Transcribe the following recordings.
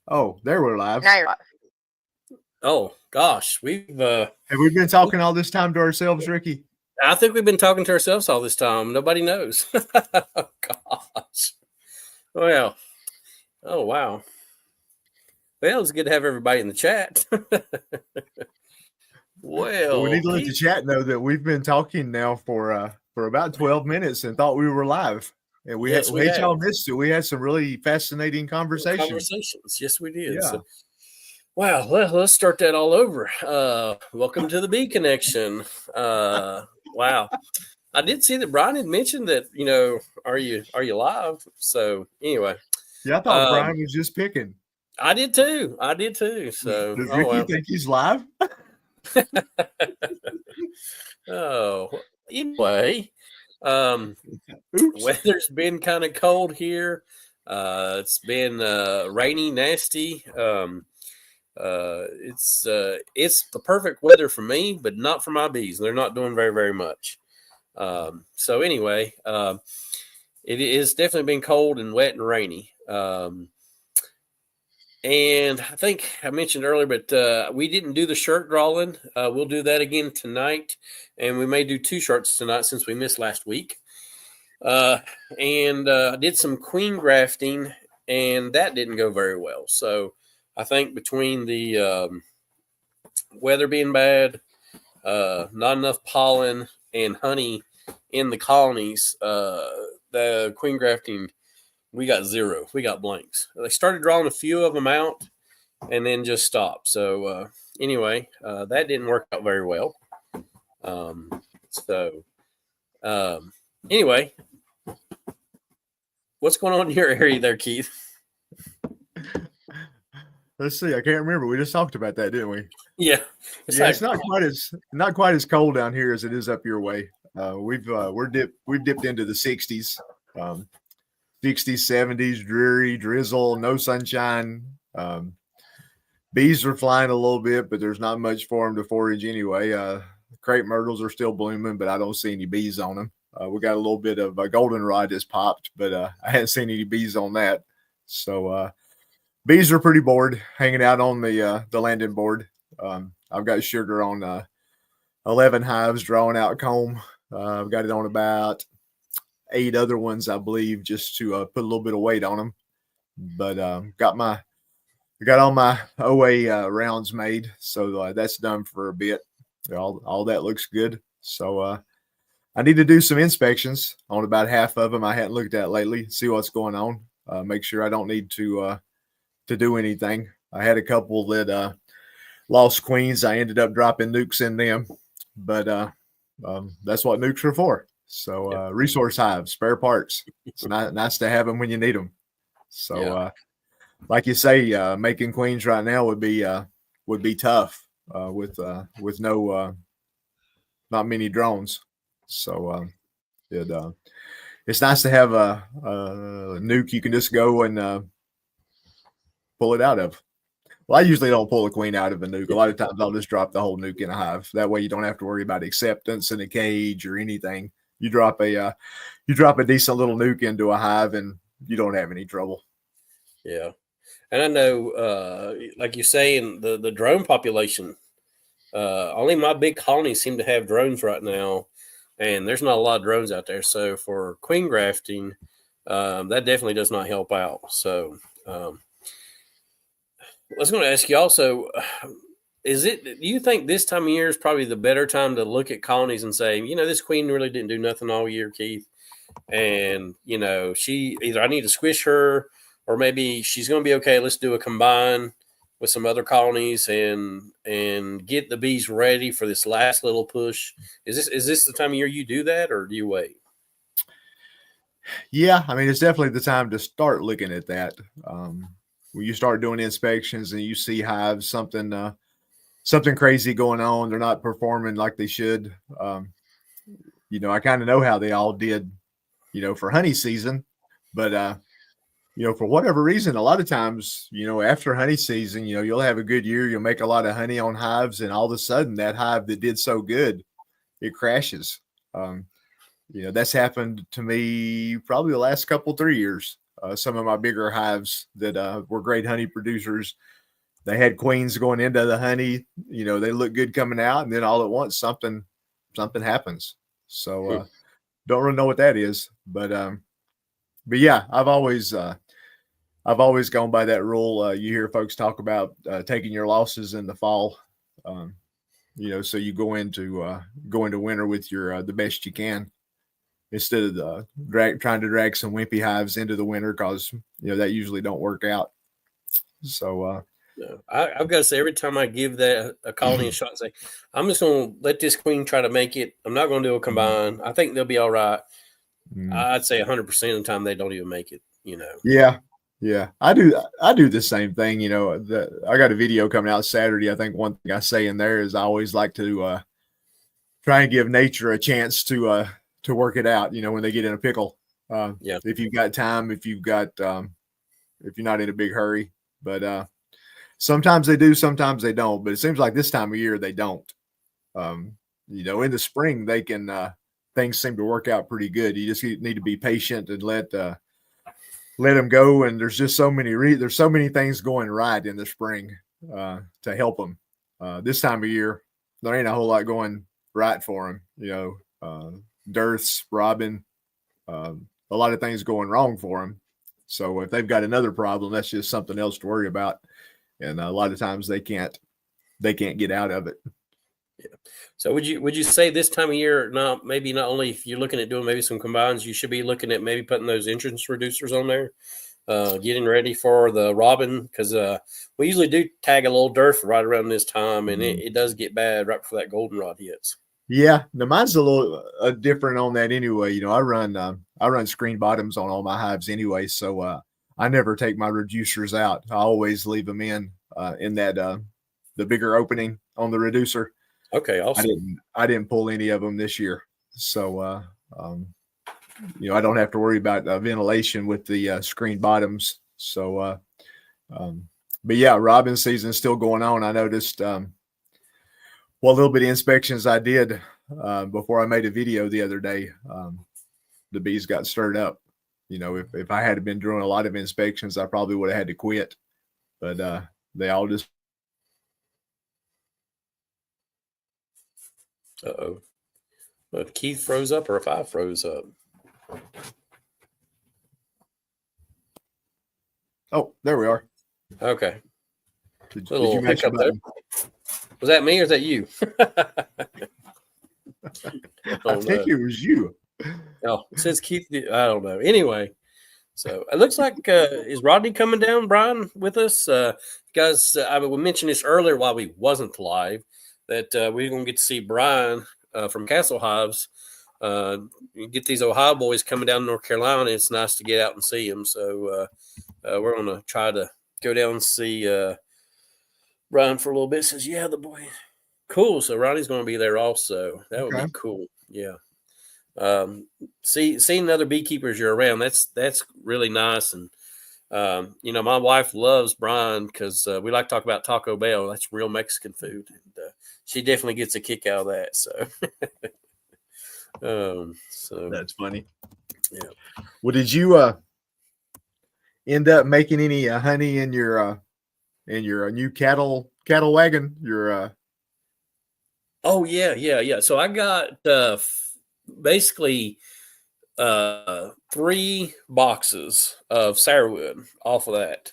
Oh, there we're live. Now you're live. Oh gosh, Have we been talking all this time to ourselves, Ricky? I think we've been talking to ourselves all this time. Nobody knows. Oh gosh. Well, oh wow. Well, it's good to have everybody in the chat. Well, we need to let the chat know that we've been talking now for about 12 minutes and thought we were live. And we had y'all missed it. We had some really fascinating conversations. Yes, we did. Yeah. So, wow, let's start that all over. Welcome to the Bee Connection. Wow. I did see that Brian had mentioned that, are you live? So anyway. Yeah, I thought Brian was just picking. I did too. So does Ricky think he's live? Oh, anyway. Weather's been kind of cold here. It's been rainy, nasty. It's the perfect weather for me, but not for my bees. They're not doing very, very much. So anyway, it is definitely been cold and wet and rainy. And I think I mentioned earlier, but we didn't do the shirt drawing. We'll do that again tonight, and we may do 2 shirts tonight since we missed last week. And I did some queen grafting, and that didn't go very well. So I think between the weather being bad, not enough pollen, and honey in the colonies, the queen grafting, we got 0. We got blanks. They started drawing a few of them out and then just stopped. So anyway, that didn't work out very well. Anyway, what's going on in your area there, Keith? Let's see. I can't remember. We just talked about that, didn't we? Yeah. It's not quite as cold down here as it is up your way. We've dipped into the 60s. 60s, 70s, dreary, drizzle, no sunshine. Bees are flying a little bit, but there's not much for them to forage anyway. Crepe myrtles are still blooming, but I don't see any bees on them. We got a little bit of goldenrod that's popped, but I haven't seen any bees on that. So bees are pretty bored hanging out on the landing board. I've got sugar on 11 hives drawing out comb. I've got it on about 8 other ones, I believe, just to put a little bit of weight on them. But got all my OA rounds made, so that's done for a bit. All that looks good. So I need to do some inspections on about half of them I hadn't looked at lately, see what's going on, make sure I don't need to do anything. I had a couple that lost queens. I ended up dropping nukes in them, but that's what nukes are for. So resource hives, spare parts. It's nice to have them when you need them. So like you say, making queens right now would be tough with no not many drones. So it's nice to have a nuke you can just go and pull it out of. Well, I usually don't pull a queen out of a nuke. A lot of times I'll just drop the whole nuke in a hive. That way you don't have to worry about acceptance in a cage or anything. You drop a decent little nuke into a hive and you don't have any trouble. Yeah. And I know, like you say, in the drone population, only my big colonies seem to have drones right now, and there's not a lot of drones out there. So for queen grafting, that definitely does not help out. So I was going to ask you also, do you think this time of year is probably the better time to look at colonies and say, this queen really didn't do nothing all year, Keith, and she either I need to squish her, or maybe she's going to be okay. Let's do a combine with some other colonies and get the bees ready for this last little push. Is this the time of year you do that, or do you wait? Yeah, I mean, it's definitely the time to start looking at that. When you start doing inspections and you see hives, something crazy going on, they're not performing like they should. I kind of know how they all did, for honey season, but for whatever reason, a lot of times, after honey season, you'll have a good year, you'll make a lot of honey on hives, and all of a sudden that hive that did so good, it crashes. That's happened to me probably the last 3 years. some of my bigger hives that were great honey producers. They had queens going into the honey. You know, they look good coming out, and then all at once something happens. So don't really know what that is, but yeah, I've always gone by that rule. You hear folks talk about taking your losses in the fall. Um, you know, so you go into winter with your the best you can, instead of trying to drag some wimpy hives into the winter, because you know that usually don't work out. So No, I've got to say, every time I give that a colony a shot, and say, I'm just going to let this queen try to make it. I'm not going to do a combine. I think they'll be all right. I'd say 100% of the time they don't even make it, you know. Yeah. Yeah, I do the same thing. You know, I got a video coming out Saturday. I think one thing I say in there is I always like to try and give nature a chance to work it out. You know, when they get in a pickle, Yeah. if you've got time, if you're not in a big hurry, but sometimes they do, sometimes they don't. But it seems like this time of year they don't. You know, in the spring they can things seem to work out pretty good. You just need to be patient and let them go. And there's just so many things going right in the spring to help them. This time of year, there ain't a whole lot going right for them. You know, dearths, robbing, a lot of things going wrong for them. So if they've got another problem, that's just something else to worry about. And a lot of times they can't get out of it. Yeah. So would you say this time of year, maybe not only if you're looking at doing maybe some combines, you should be looking at maybe putting those entrance reducers on there, getting ready for the robin, because we usually do tag a little dearth right around this time, and it does get bad right before that goldenrod hits. Yeah, now mine's a little different on that anyway. You know, I run screen bottoms on all my hives anyway, so I never take my reducers out. I always leave them in that the bigger opening on the reducer. Okay, awesome. I didn't pull any of them this year, so you know, I don't have to worry about ventilation with the screen bottoms. So, but yeah, robin season is still going on. I noticed what little bit of inspections I did before I made a video the other day, the bees got stirred up. You know, if I had been doing a lot of inspections, I probably would have had to quit. But they all just. Uh-oh. If Keith froze up or if I froze up. Oh, there we are. Okay. Did Little you match the hiccup there. button? Was that me or is that you? I think it was you. Oh, it says Keith. I don't know. Anyway, so it looks like is Rodney coming down, Brian, with us? Guys, we mentioned this earlier while we wasn't live, that we're going to get to see Brian from Castle Hives. You get these Ohio boys coming down to North Carolina. It's nice to get out and see them. So we're going to try to go down and see Brian for a little bit. Says, yeah, the boy. Cool. So Ronnie's going to be there also. That would be cool. Yeah. Seeing other beekeepers you're around, that's really nice. And you know, my wife loves Brian because we like to talk about Taco Bell. That's real Mexican food, and she definitely gets a kick out of that. So That's funny. Yeah. Well, did you end up making any honey in your new cattle wagon? Oh yeah. So I got basically 3 boxes of sourwood off of that,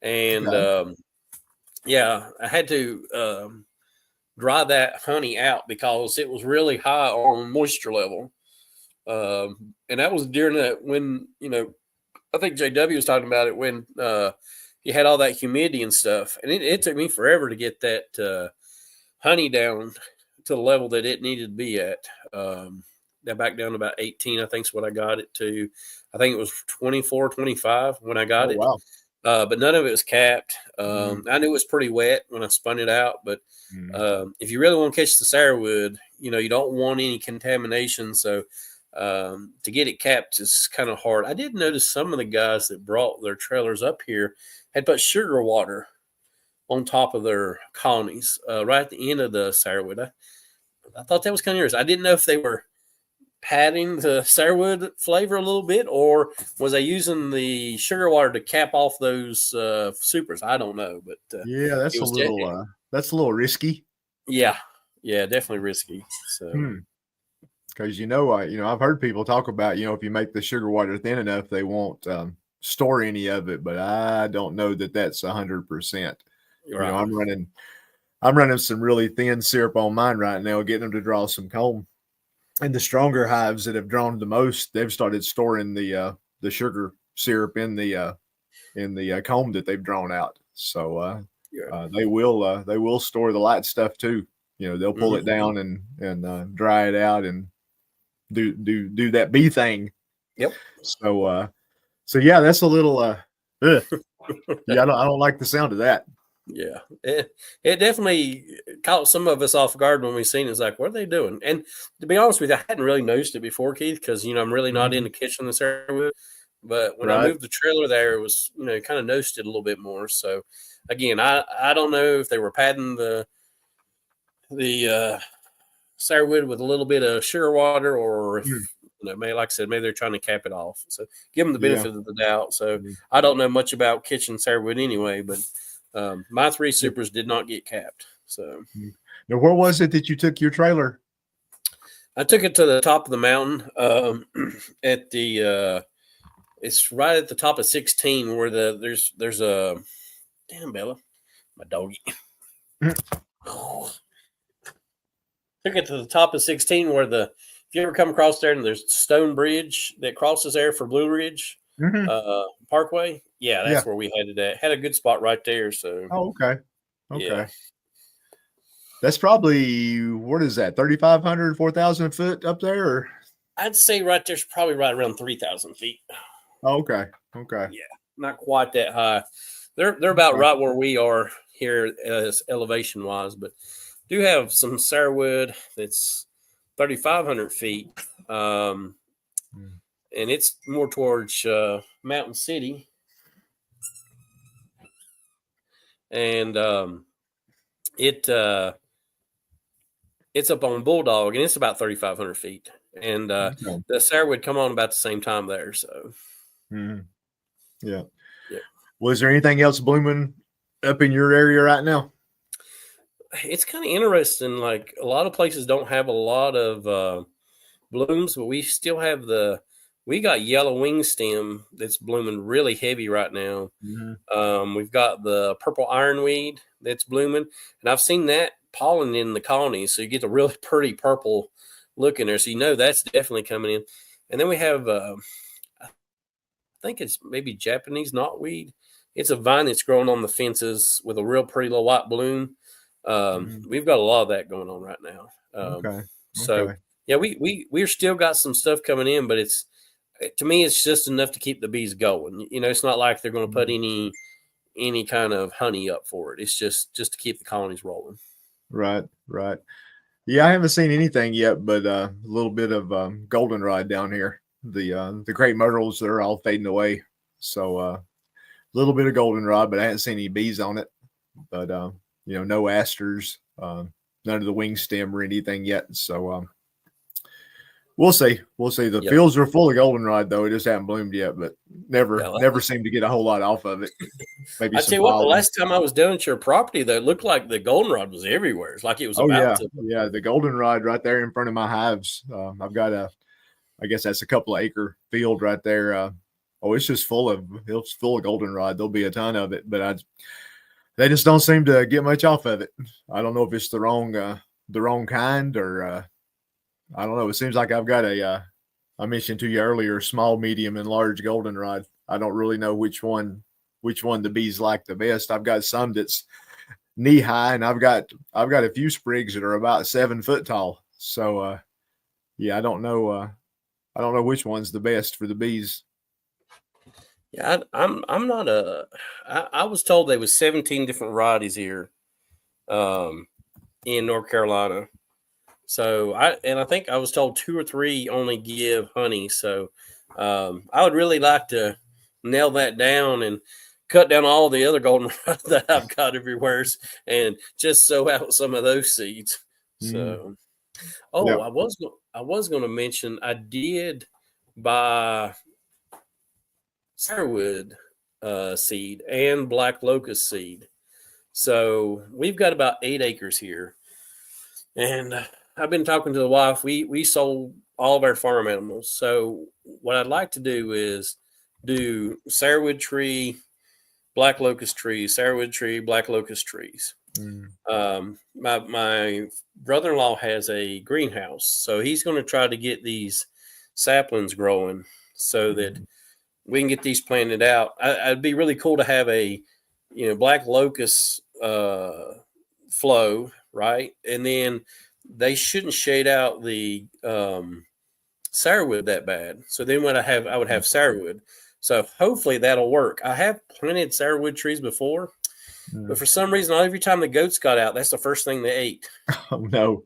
and yeah, I had to dry that honey out because it was really high on moisture level, and that was during that when, you know, I think JW was talking about it when you had all that humidity and stuff, and it took me forever to get that honey down to the level that it needed to be at. That back down to about 18, I think is what I got it to. I think it was 24, 25 when I got it. Wow. But none of it was capped. I knew it was pretty wet when I spun it out, but if you really want to catch the sourwood, you know, you don't want any contamination. So to get it capped is kind of hard. I did notice some of the guys that brought their trailers up here had put sugar water on top of their colonies right at the end of the sourwood. I thought that was kind of interesting. I didn't know if they were padding the sourwood flavor a little bit, or was I using the sugar water to cap off those supers? I don't know, but Yeah, it was de- that's a little risky. yeah, yeah, definitely risky. So Because I've heard people talk about, if you make the sugar water thin enough, they won't store any of it. But I don't know that that's 100%. right. I'm running some really thin syrup on mine right now, getting them to draw some comb. And the stronger hives that have drawn the most, they've started storing the sugar syrup in the comb that they've drawn out. So they will store the light stuff too. They'll pull it down and dry it out and do that bee thing. Yep. So yeah, that's a little yeah, I don't like the sound of that. Yeah, it definitely caught some of us off guard when we seen it. It's like, what are they doing? And to be honest with you, I hadn't really noticed it before, Keith, because I'm really not into kitchen this area. But when I moved the trailer there, it was kind of noticed it a little bit more. So again, I don't know if they were padding the sourwood with a little bit of sugar water, or if maybe, like I said, maybe they're trying to cap it off. So give them the benefit of the doubt. So I don't know much about kitchen sourwood anyway, but my 3 supers did not get capped. So now, where was it that you took your trailer? I took it to the top of the mountain at the it's right at the top of 16 where there's a damn Bella, my doggy. Took it to the top of 16 where if you ever come across there and there's a stone bridge that crosses there for Blue Ridge Parkway. Yeah, that's where we had it at. Had a good spot right there. So okay. Yeah. That's probably, what is that, 3,500, 4,000 foot up there? Or? I'd say right there's probably right around 3,000 feet. Oh, okay. Yeah, not quite that high. They're about right where we are here as elevation wise, but do have some sourwood that's 3,500 feet, and it's more towards Mountain City, and it's up on Bulldog, and it's about 3,500 feet, and the sourwood come on about the same time there. So, yeah. Well, is there anything else blooming up in your area right now? It's kind of interesting. Like, a lot of places don't have a lot of blooms, but we still have we got yellow wing stem that's blooming really heavy right now. We've got the purple ironweed that's blooming, and I've seen that pollen in the colonies, so you get a really pretty purple look in there. So that's definitely coming in. And then we have I think it's maybe Japanese knotweed. It's a vine that's growing on the fences with a real pretty little white bloom. We've got a lot of that going on right now. So yeah, we're still got some stuff coming in, but to me, it's just enough to keep the bees going. It's not like they're going to put any kind of honey up for it. It's just to keep the colonies rolling. Right. Yeah, I haven't seen anything yet, but a little bit of goldenrod down here. The crepe myrtles, they're all fading away. So a little bit of goldenrod, but I haven't seen any bees on it. But no asters, none of the wing stem or anything yet. So we'll see. The fields are full of goldenrod, though. It just hasn't bloomed yet, but never seem to get a whole lot off of it. Maybe I tell you what, the last time I was down at your property, though, it looked like the goldenrod was everywhere. It's like it was about to. Yeah, the goldenrod right there in front of my hives. I've got I guess that's a couple of acre field right there. It's just full of goldenrod. There'll be a ton of it, but they just don't seem to get much off of it. I don't know if it's the wrong kind, or I don't know. It seems like I've got I mentioned to you earlier, small, medium, and large goldenrod. I don't really know which one the bees like the best. I've got some that's knee high, and I've got a few sprigs that are about 7 foot tall. So I don't know which one's the best for the bees. Yeah, I'm not I was told there was 17 different varieties here in North Carolina. So I think I was told 2 or 3 only give honey. So I would really like to nail that down and cut down all the other goldenrod that I've got everywhere and just sow out some of those seeds. So, I I was going to mention I did buy sourwood seed and black locust seed. So we've got about 8 acres here, and I've been talking to the wife. We sold all of our farm animals. So what I'd like to do is do sourwood tree, black locust trees, sourwood tree, black locust trees. My brother-in-law has a greenhouse, so he's going to try to get these saplings growing so that we can get these planted out. It'd be really cool to have a, black locust flow, right? And then they shouldn't shade out the sourwood that bad. So then I would have sourwood. So hopefully that'll work. I have planted sourwood trees before, but for some reason, every time the goats got out, that's the first thing they ate. Oh no.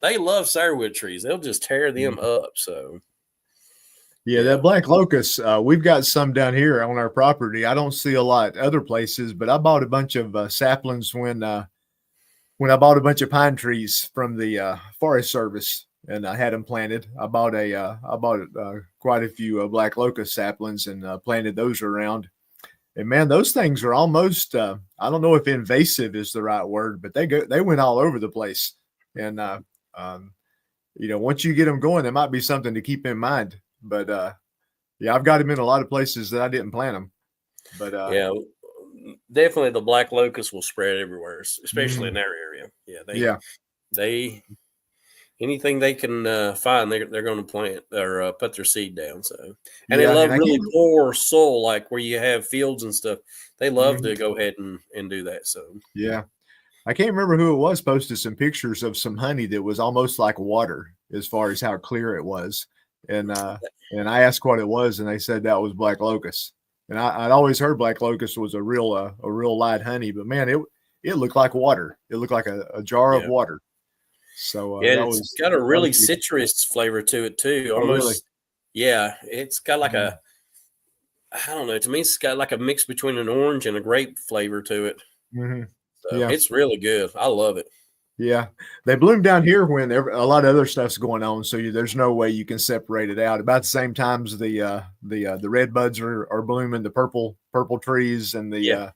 They love sourwood trees. They'll just tear them up. So yeah, that black locust, we've got some down here on our property. I don't see a lot other places, but I bought a bunch of saplings when I bought a bunch of pine trees from the Forest Service, and I had them planted. I bought quite a few black locust saplings and planted those around. And man, those things are almost, I don't know if invasive is the right word, but they went all over the place. And, once you get them going, there might be something to keep in mind. But yeah, I've got them in a lot of places that I didn't plant them. But yeah, definitely the black locust will spread everywhere, especially in our area. Yeah, they anything they can find, they're going to plant or put their seed down. So, and they love really poor soil, like where you have fields and stuff. They love to go ahead and do that. So, yeah, I can't remember who it was posted some pictures of some honey that was almost like water as far as how clear it was. And I asked what it was, and they said that was black locust. And I'd always heard black locust was a real light honey, but man, it looked like water. It looked like a jar of water. So it's got a really citrus flavor to it too. Almost, really? Yeah. It's got like I don't know. To me, it's got like a mix between an orange and a grape flavor to it. So it's really good. I love it. Yeah, they bloom down here when a lot of other stuff's going on, so there's no way you can separate it out. About the same times the red buds are blooming, the purple trees, and the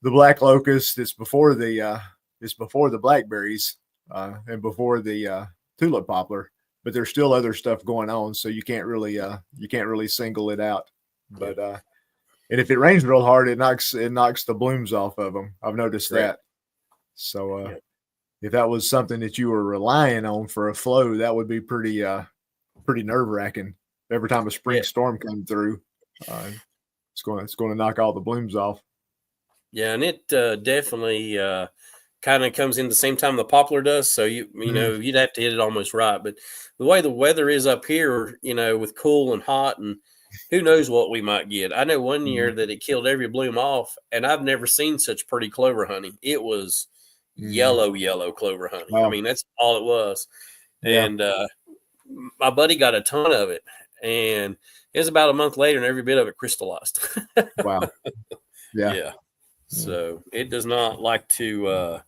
black locust. It's before the blackberries and before the tulip poplar, but there's still other stuff going on, so you can't really single it out. But and if it rains real hard, it knocks the blooms off of them. I've noticed that. So if that was something that you were relying on for a flow, that would be pretty nerve-wracking. Every time a spring storm comes through, it's going to knock all the blooms off. Yeah, and it definitely kind of comes in the same time the poplar does. So you know you'd have to hit it almost right. But the way the weather is up here, with cool and hot, and who knows what we might get. I know one year that it killed every bloom off, and I've never seen such pretty clover honey. It was yellow clover honey. Wow. I mean, that's all it was. Yeah. And my buddy got a ton of it, and it was about a month later, and every bit of it crystallized. Wow. Yeah. So it does not like to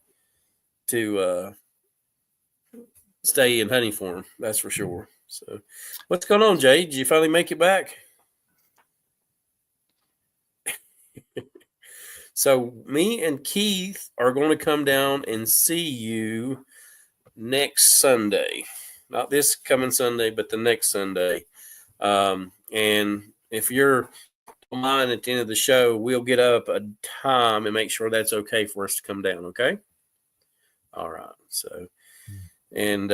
stay in honey form. That's for sure. So what's going on, Jay? Did you finally make it back? So me and Keith are going to come down and see you next Sunday. Not this coming Sunday, but the next Sunday. And if you're online at the end of the show, we'll get up a time and make sure that's okay for us to come down, okay? All right. So, and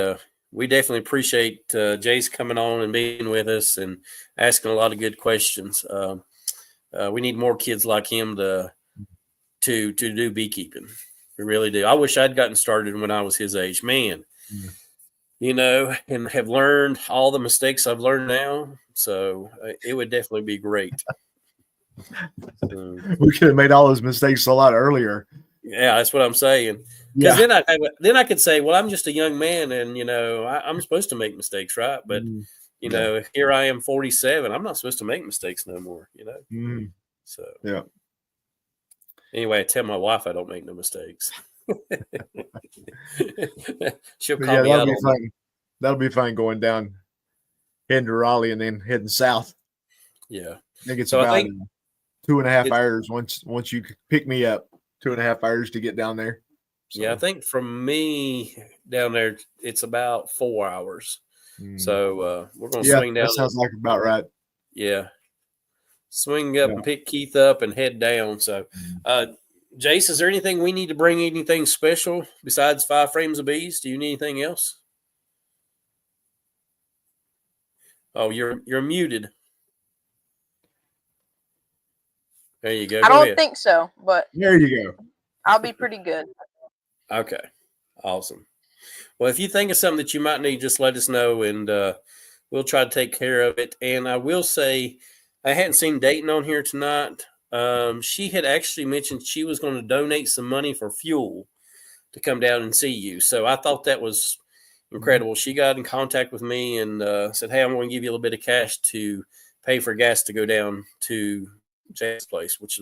we definitely appreciate Jay's coming on and being with us and asking a lot of good questions. We need more kids like him to do beekeeping. We really do. I wish I'd gotten started when I was his age, man. And have learned all the mistakes I've learned now. So it would definitely be great. We could have made all those mistakes a lot earlier. Yeah, that's what I'm saying. Because then I could say, well, I'm just a young man, and I'm supposed to make mistakes, right? But here I am, 47. I'm not supposed to make mistakes no more. So yeah. Anyway, I tell my wife I don't make no mistakes. She'll call me out on that. that'll be fun going down, heading to Raleigh and then heading south. Yeah. I think it's So I about think 2.5 it's hours once you pick me up. 2.5 hours to get down there. yeah, I So think from me down there it's about 4 hours. mm, So we're gonna yeah, swing down that sounds like about right. yeah. Swing up Yeah. and pick Keith up and head down. So Mm. uh Jace, is there anything we need to bring anything special besides 5 frames of bees? Do you need anything else? Oh, you're muted. There you go. I Go don't ahead. think so, but There you go. I'll be pretty good. Okay. Awesome. Well, if you think of something that you might need, just let us know and we'll try to take care of it. And I will say, I hadn't seen Dayton on here tonight. She had actually mentioned she was going to donate some money for fuel to come down and see you. So I thought that was incredible. She got in contact with me and said, "Hey, I'm going to give you a little bit of cash to pay for gas to go down to Jack's place," which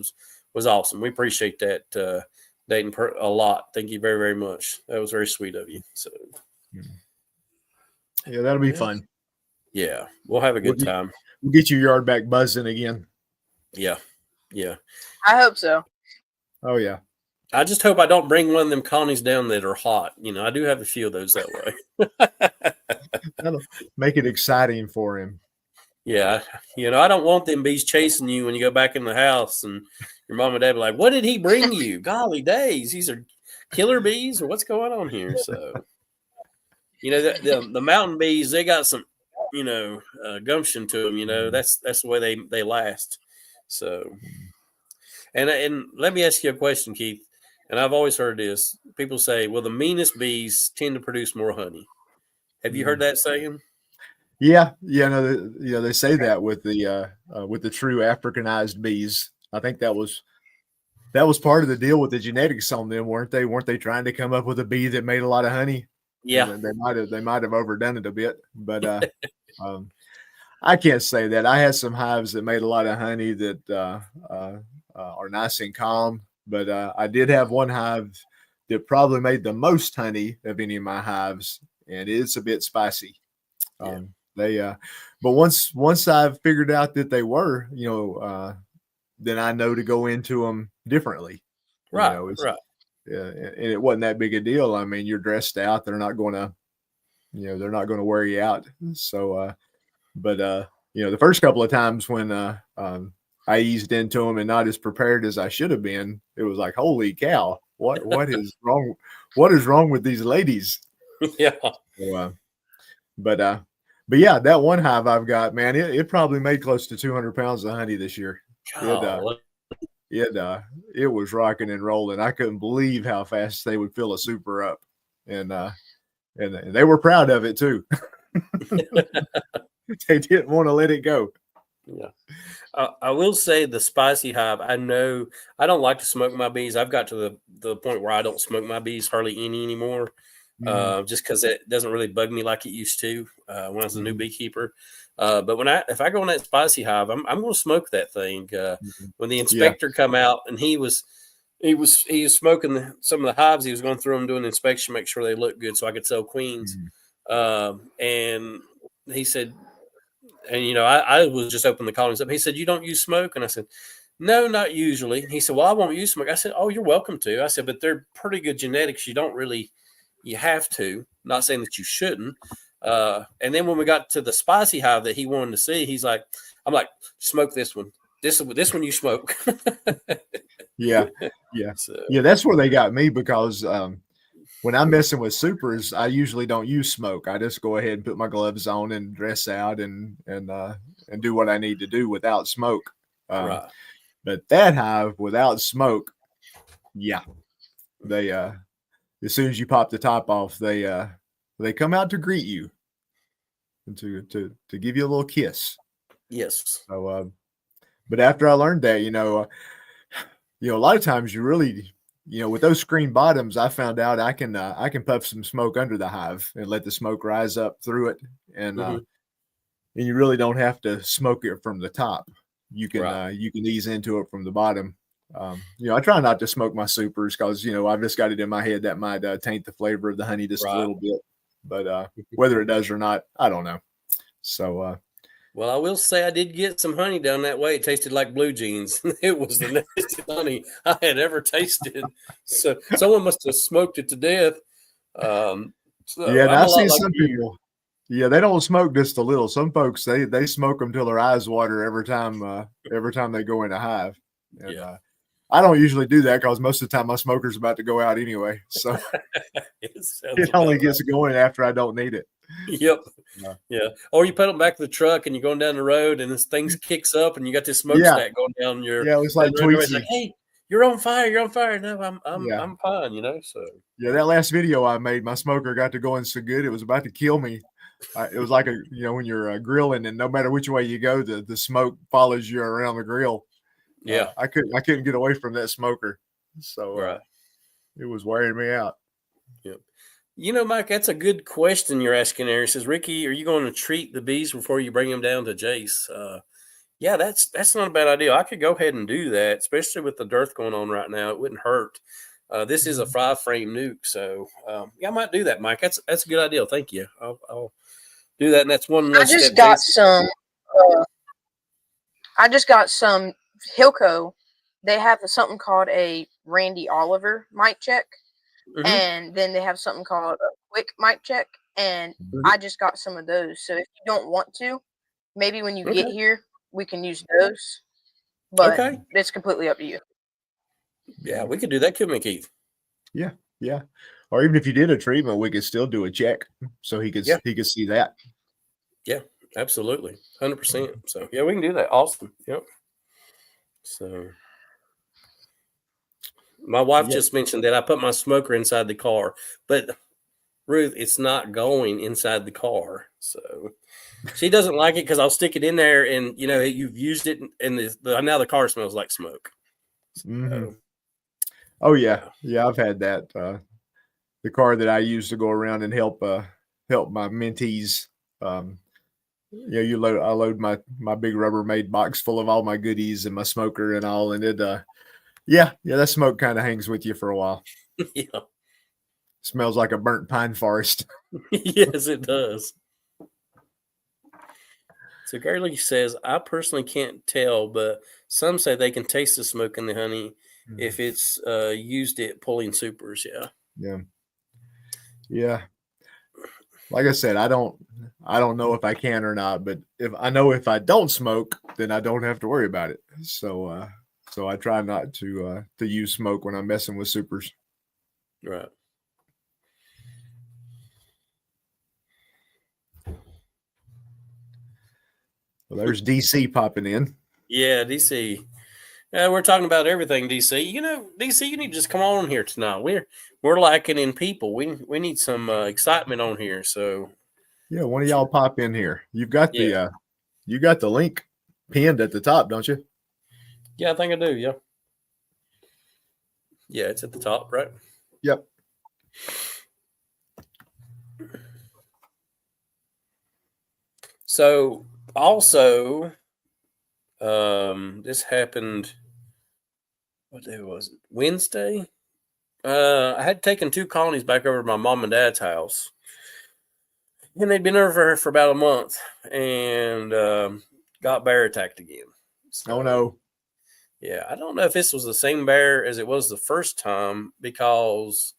was awesome. We appreciate that, Dayton, a lot. Thank you very, very much. That was very sweet of you. So, Yeah, that'll be fun. yeah, we'll have a good time. We'll get your yard back buzzing again. Yeah, yeah. I hope so. Oh yeah. I just hope I don't bring one of them colonies down that are hot. I do have a few of those that way. That'll make it exciting for him. Yeah, I don't want them bees chasing you when you go back in the house and your mom and dad be like, "What did he bring you? Golly days, these are killer bees, or what's going on here?" So, the mountain bees, they got some, gumption to them. That's the way they last. So, and let me ask you a question, Keith. And I've always heard this. People say, "Well, the meanest bees tend to produce more honey." Have you heard that saying? Yeah, no, they say that with the true Africanized bees. I think that was part of the deal with the genetics on them, weren't they? Weren't they trying to come up with a bee that made a lot of honey? Yeah, And they might have overdone it a bit, but I can't say that. I had some hives that made a lot of honey that are nice and calm, but I did have one hive that probably made the most honey of any of my hives, and it's a bit spicy. But once I've figured out that they were, then I know to go into them differently. right, right. Yeah, and it wasn't that big a deal. I mean, you're dressed out; they're not going to wear you out. So, but the first couple of times when I eased into them and not as prepared as I should have been, it was like, holy cow, what is wrong? What is wrong with these ladies? Yeah. So, but yeah, that one hive I've got, man, it probably made close to 200 pounds of honey this year. It was rocking and rolling. I couldn't believe how fast they would fill a super up, and they were proud of it too. They didn't want to let it go. Yeah. I will say the spicy hive. I know I don't like to smoke my bees. I've got to the point where I don't smoke my bees hardly any anymore. Just because it doesn't really bug me like it used to when I was a new beekeeper. But if I go in that spicy hive, I'm going to smoke that thing. When the inspector come out and he was smoking some of the hives, he was going through them doing an inspection, make sure they look good, so I could sell queens. And he said, and I was just opening the colonies up. He said, "You don't use smoke?" And I said, "No, not usually." He said, "Well, I won't use smoke." I said, "Oh, you're welcome to." I said, "But they're pretty good genetics. You have to, not saying that you shouldn't." And then when we got to the spicy hive that he wanted to see, I'm like, "Smoke this one. This one you smoke." Yeah. So, yeah. That's where they got me, because when I'm messing with supers, I usually don't use smoke. I just go ahead and put my gloves on and dress out and do what I need to do without smoke. right. But that hive without smoke, yeah, they as soon as you pop the top off, they come out to greet you and to give you a little kiss. Yes. So, but after I learned that, a lot of times you really, with those screen bottoms, I found out I can puff some smoke under the hive and let the smoke rise up through it, and you really don't have to smoke it from the top. You can you can ease into it from the bottom. I try not to smoke my supers because I've just got it in my head that might taint the flavor of the honey just a little bit. but whether it does or not, I don't know. So Well, I will say I did get some honey down that way. It tasted like blue jeans. It was the nastiest honey I had ever tasted. So someone must have smoked it to death. So yeah, and I'm a I've lot seen like some you. people. Yeah, they don't smoke just a little. Some folks they smoke them till their eyes water every time they go in a hive. And Yeah. I don't usually do that because most of the time my smoker's about to go out anyway. So It sounds it only about right. gets going after I don't need it. Yep. Uh, Yeah. Or you put them back to the truck and you're going down the road and this thing kicks up and you got this yeah, smokestack going down your yeah, it was down like the road. Everybody's like, Tweetsy. "Hey, you're on fire! You're on fire!" No, Yeah, I'm fine. You know. So yeah. That last video I made, my smoker got to going so good it was about to kill me. It was like when you're grilling, and no matter which way you go, the smoke follows you around the grill. yeah. I couldn't get away from that smoker, so Right. it was wearing me out. Yep. You know, Mike, that's a good question you're asking there. It says, Ricky, are you going to treat the bees before you bring them down to Jace? Yeah, that's not a bad idea. I could go ahead and do that, especially with the dearth going on right now. It wouldn't hurt. This is a 5-frame nuke, so yeah, I might do that, Mike. That's a good idea. Thank you. I'll do that, and that's one I less just step. got Jason. some. I just got some Hilco. They have something called a Randy Oliver mic check, and then they have something called a quick mic check. And I just got some of those. So if you don't want to, maybe when you get here, we can use those. But it's completely up to you. Yeah, we could do that, couldn't we, Keith? Yeah, yeah. Or even if you did a treatment, we could still do a check so he could see that. Yeah, absolutely, 100%. So yeah, we can do that. Awesome. Yep. So my wife just mentioned that I put my smoker inside the car, but Ruth, it's not going inside the car. So she doesn't like it because I'll stick it in there, and you've used it, and now the car smells like smoke. So, oh yeah, I've had that. The car that I use to go around and help my mentees. I load my big Rubbermaid box full of all my goodies and my smoker and all, and it that smoke kind of hangs with you for a while. Yeah, smells like a burnt pine forest. Yes, it does. So Gary says, I personally can't tell, but some say they can taste the smoke in the honey if it's used at pulling supers. Yeah. Like I said, I don't know if I can or not, but if I don't smoke, then I don't have to worry about it. So I try not to use smoke when I'm messing with supers. Right. Well, there's DC popping in. Yeah, DC. We're talking about everything, DC. DC, you need to just come on here tonight. We're lacking in people. We need some excitement on here. So yeah, one of y'all pop in here. You've got the link pinned at the top, don't you? Yeah, I think I do. Yeah. Yeah, it's at the top, right? Yep. So also, this happened. What day was it? Wednesday. I had taken 2 colonies back over to my mom and dad's house, and they'd been over for about a month, and got bear attacked again. So, oh no. Yeah, I don't know if this was the same bear as it was the first time because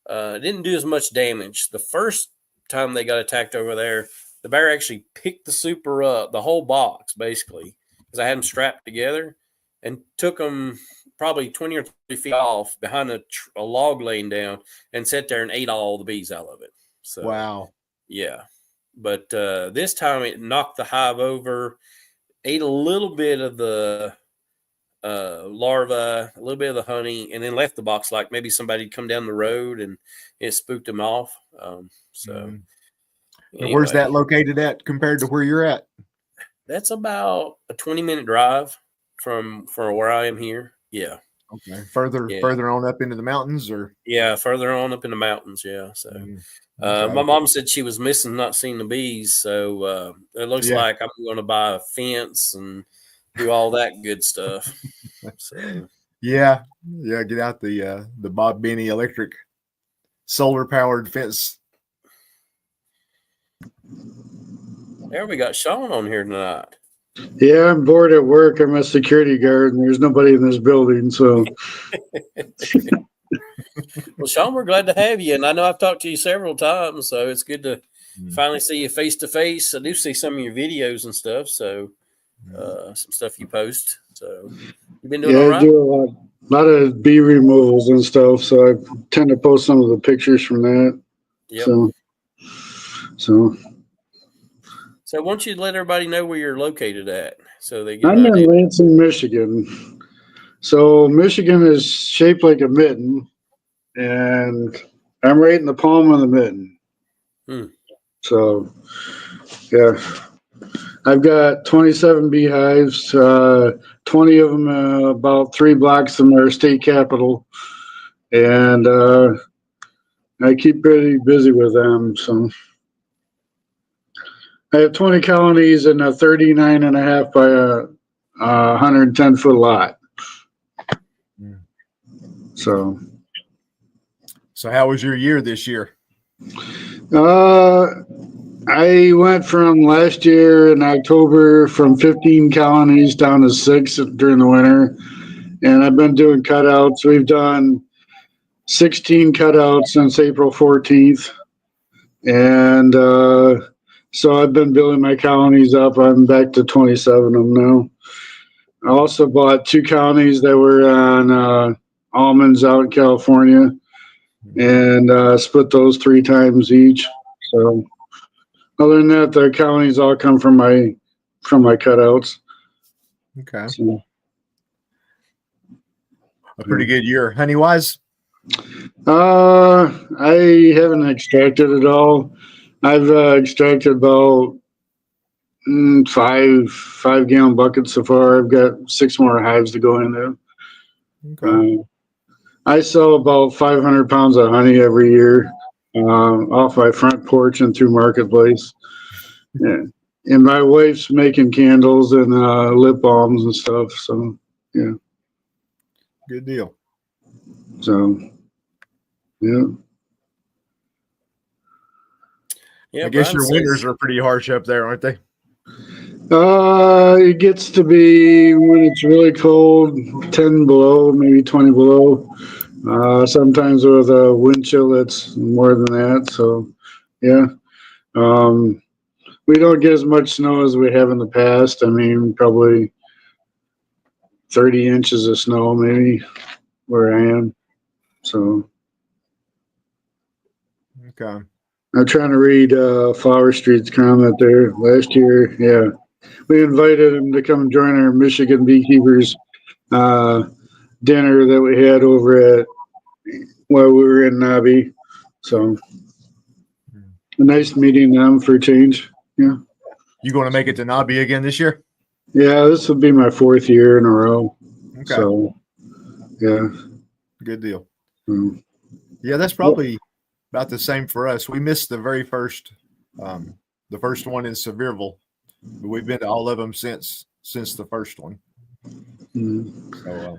it didn't do as much damage. The first time they got attacked over there, the bear actually picked the super up, the whole box, basically, because I had them strapped together, and took them probably 20 or 30 feet off behind a log laying down and sat there and ate all the bees out of it. So, wow. Yeah. But this time it knocked the hive over, ate a little bit of the larva, a little bit of the honey, and then left the box like maybe somebody'd come down the road and it spooked them off. Anyway. Where's that located at compared to where you're at? That's about a 20-minute drive from where I am here. Yeah. Okay. Further on up into the mountains, or? Yeah, further on up in the mountains. Yeah. So my mom said she was missing not seeing the bees. So it looks like I'm going to buy a fence and do all that good stuff. So yeah, get out the Bob Benny electric solar powered fence There we got Sean on here tonight. Yeah, I'm bored at work. I'm a security guard, and there's nobody in this building. So, Well, Sean, we're glad to have you, and I know I've talked to you several times, so it's good to finally see you face to face. I do see some of your videos and stuff, so some stuff you post. So you've been doing all yeah, I right? do a lot of bee removals and stuff. So I tend to post some of the pictures from that. Yep. So So why don't you let everybody know where you're located at, so they get I'm an in idea. Lansing, Michigan. So Michigan is shaped like a mitten, and I'm right in the palm of the mitten. So, yeah, I've got 27 beehives. 20 of them, about 3 blocks from our state capital, and I keep pretty busy with them. So I have 20 colonies in a 39 and a half by a 110-foot lot. So how was your year this year? I went from last year in October from 15 colonies down to 6 during the winter, and I've been doing cutouts. We've done 16 cutouts since April 14th, and so I've been building my colonies up. I'm back to 27 of them now. I also bought 2 colonies that were on almonds out in California, and split those 3 times each. So other than that, the colonies all come from my cutouts. Okay. So, A pretty good year, honey wise. I haven't extracted it all. I've extracted about 5 gallon buckets so far. I've got 6 more hives to go into. Okay. I sell about 500 pounds of honey every year off my front porch and through marketplace. Yeah. And my wife's making candles and lip balms and stuff. So, yeah. Good deal. So, yeah. Yeah, I guess Brian your says- winters are pretty harsh up there, aren't they? It gets to be when it's really cold, 10 below, maybe 20 below. Sometimes with a wind chill, it's more than that. So, yeah. We don't get as much snow as we have in the past. I mean, probably 30 inches of snow, maybe, where I am. So, Okay. I'm trying to read Flower Street's comment there. Last year, yeah, we invited him to come join our Michigan Beekeepers dinner that we had over at while we were in Nobby. So, nice meeting them for a change. Yeah. You going to make it to Nobby again this year? Yeah, this will be my 4th year in a row. Okay. So, yeah. Good deal. Mm. Yeah, that's probably about the same for us. We missed the very first, the first one in Sevierville, but we've been to all of them since the first one. Mm. So,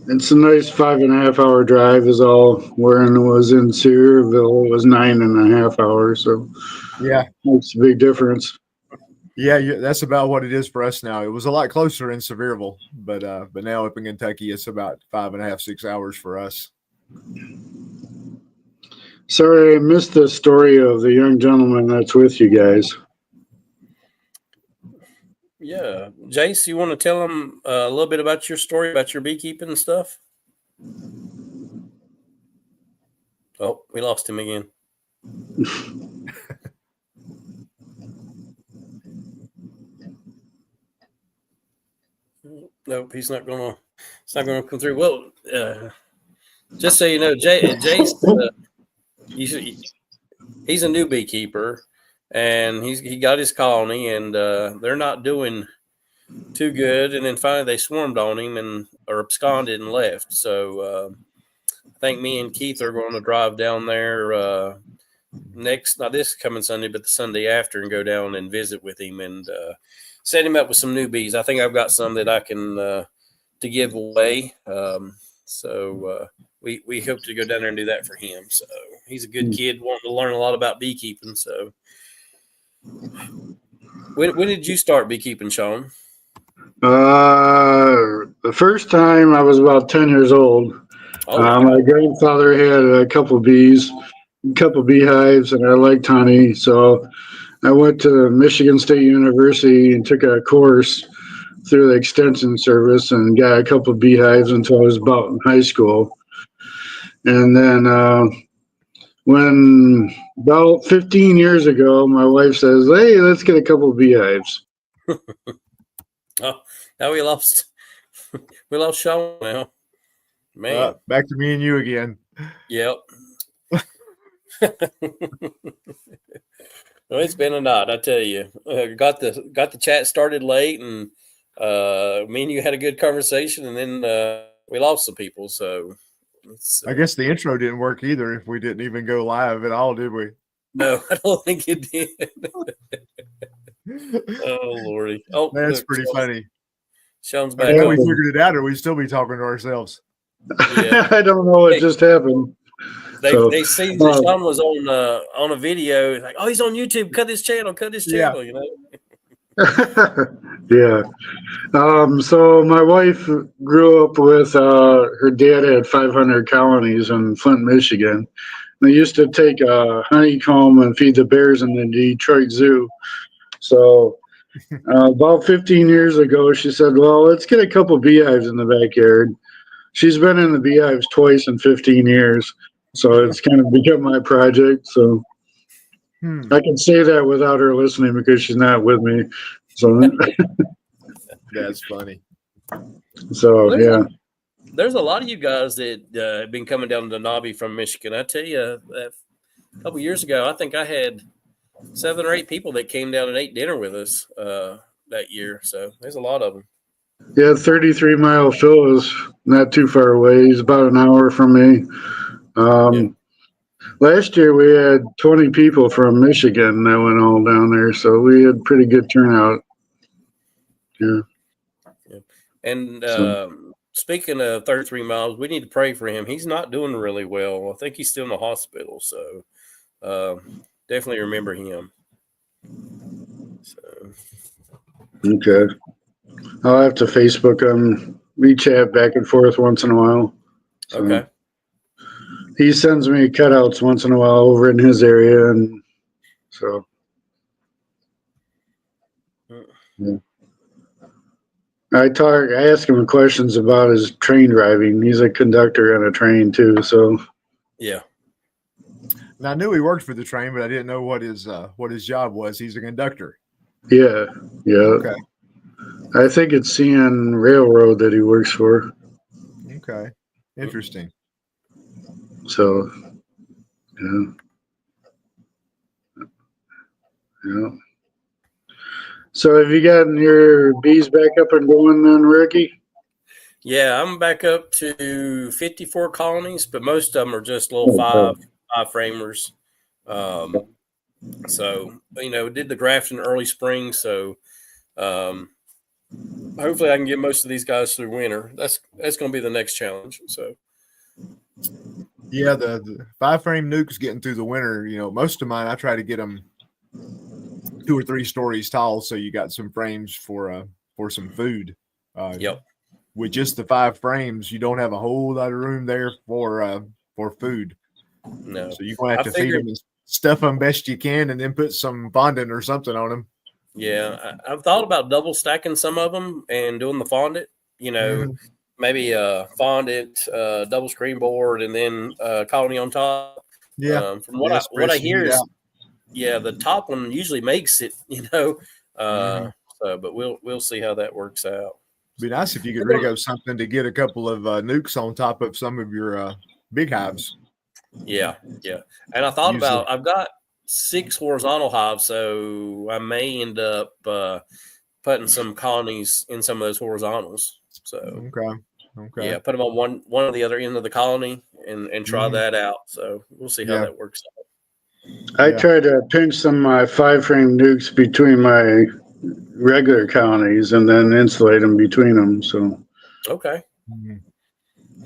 It's a nice 5.5 hour drive is all. Wherein it was in Sevierville, it was 9.5 hours. So yeah, makes a big difference. yeah, that's about what it is for us now. It was a lot closer in Sevierville, but now up in Kentucky, it's about 5.5, 6 hours for us. Sorry, I missed the story of the young gentleman that's with you guys. Yeah, Jace, you want to tell them a little bit about your story, about your beekeeping and stuff? Oh, we lost him again. Nope, he's not gonna. It's not gonna come through. Well, just so you know, Jace, he's a new beekeeper, and he got his colony, and they're not doing too good. And then finally, they swarmed on him or absconded and left. So I think me and Keith are going to drive down there not this coming Sunday, but the Sunday after, and go down and visit with him and set him up with some new bees. I think I've got some that I can to give away. So we hope to go down there and do that for him. So he's a good kid wanting to learn a lot about beekeeping. So When did you start beekeeping, Sean? The first time I was about 10 years old. Oh, wow. My grandfather had a couple beehives, and I liked honey. So I went to Michigan State University and took a course through the extension service and got a couple beehives until I was about in high school. And then when about 15 years ago, my wife says, "Hey, let's get a couple beehives." Oh, now we lost Sean now. Man. Back to me and you again. Yep. Well, it's been a night, I tell you. Got the chat started late, and me and you had a good conversation, and then we lost some people. So I guess the intro didn't work either. If we didn't even go live at all, did we? No, I don't think it did. Oh Lordy! Oh, that's look, pretty funny. Sean's back. Had we figured it out, or we still be talking to ourselves? Yeah. I don't know what just happened. They see that Sean was on a video. Like, oh, he's on YouTube. Cut his channel. Yeah. You know. Yeah. So my wife grew up with her dad had 500 colonies in Flint, Michigan. They used to take honeycomb and feed the bears in the Detroit Zoo. So about 15 years ago, she said, "Well, let's get a couple beehives in the backyard." She's been in the beehives twice in 15 years. So it's kind of become my project. So I can say that without her listening because she's not with me. So that's funny. So there's a lot of you guys that have been coming down to Nobby from Michigan. I tell you, a couple years ago, I think I had 7 or 8 people that came down and ate dinner with us that year. So there's a lot of them. Yeah, 33 Mile Phil is not too far away. He's about an hour from me. Last year we had 20 people from Michigan that went all down there, so we had pretty good turnout. Yeah. And speaking of 33 miles, we need to pray for him. He's not doing really well. I think he's still in the hospital, so definitely remember him. So. Okay. I'll have to Facebook him. We chat back and forth once in a while. So. Okay. He sends me cutouts once in a while over in his area, and so yeah. I ask him questions about his train driving. He's a conductor on a train too, so yeah. And I knew he worked for the train, but I didn't know what his job was. He's a conductor. Yeah. Okay. I think it's CN Railroad that he works for. Okay. Interesting. So, yeah. So, have you gotten your bees back up and going then, Ricky? Yeah, I'm back up to 54 colonies, but most of them are just little five framers. So, did the grafting early spring. So, hopefully I can get most of these guys through winter. That's going to be the next challenge. So, yeah, the 5-frame nukes getting through the winter. Most of mine I try to get them 2 or 3 stories tall, so you got some frames for some food. Yep. With just the 5 frames, you don't have a whole lot of room there for food. No. So you're gonna have to feed them and stuff them best you can, and then put some fondant or something on them. Yeah, I've thought about double stacking some of them and doing the fondant. Maybe fondant, double screen board, and then colony on top. Yeah. From what I hear is, the top one usually makes it. So, but we'll see how that works out. Be nice if you could rig up something to get a couple of nukes on top of some of your big hives. Yeah. And I thought about I've got 6 horizontal hives, so I may end up putting some colonies in some of those horizontals. So okay, yeah, put them on one or the other end of the colony and try that out. So we'll see how that works out. I try to pinch some of my 5-frame nukes between my regular colonies and then insulate them between them. So okay,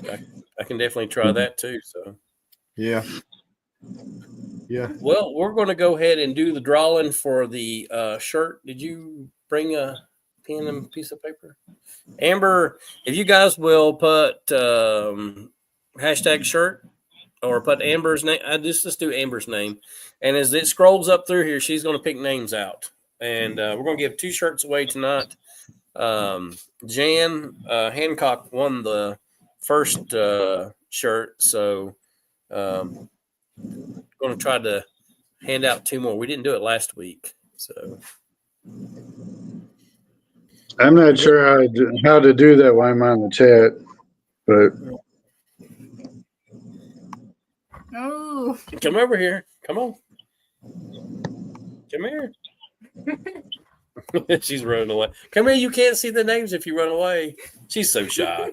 I can definitely try that too. So yeah. Yeah. Well, we're going to go ahead and do the drawing for the shirt. Did you bring a pen and piece of paper? Amber, if you guys will put hashtag shirt or put Amber's name, let's do Amber's name. And as it scrolls up through here, she's going to pick names out. And we're going to give 2 shirts away tonight. Jan Hancock won the first shirt, so going to try to hand out 2 more. We didn't do it last week, so I'm not sure how to do that while I'm on the chat, but Oh. come over here. Come on. Come here. She's running away. Come here. You can't see the names if you run away. She's so shy.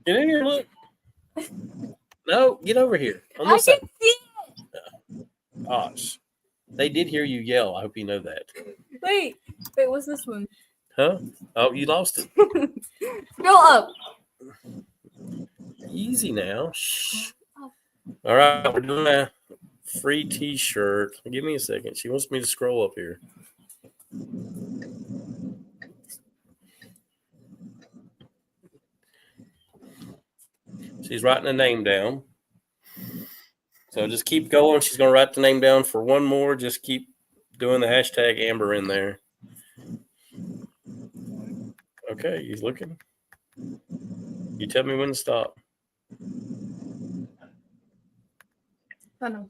Get in here. Look. No, get over here. On I this can side. see it. Gosh. They did hear you yell. I hope you know that. Wait, what's this one? Huh? Oh, you lost it. Fill up. Easy now. Shh. All right, we're doing a free T-shirt. Give me a second. She wants me to scroll up here. She's writing a name down. So just keep going. She's going to write the name down for one more. Just keep doing the hashtag Amber in there. Okay, he's looking. You tell me when to stop. Oh, no.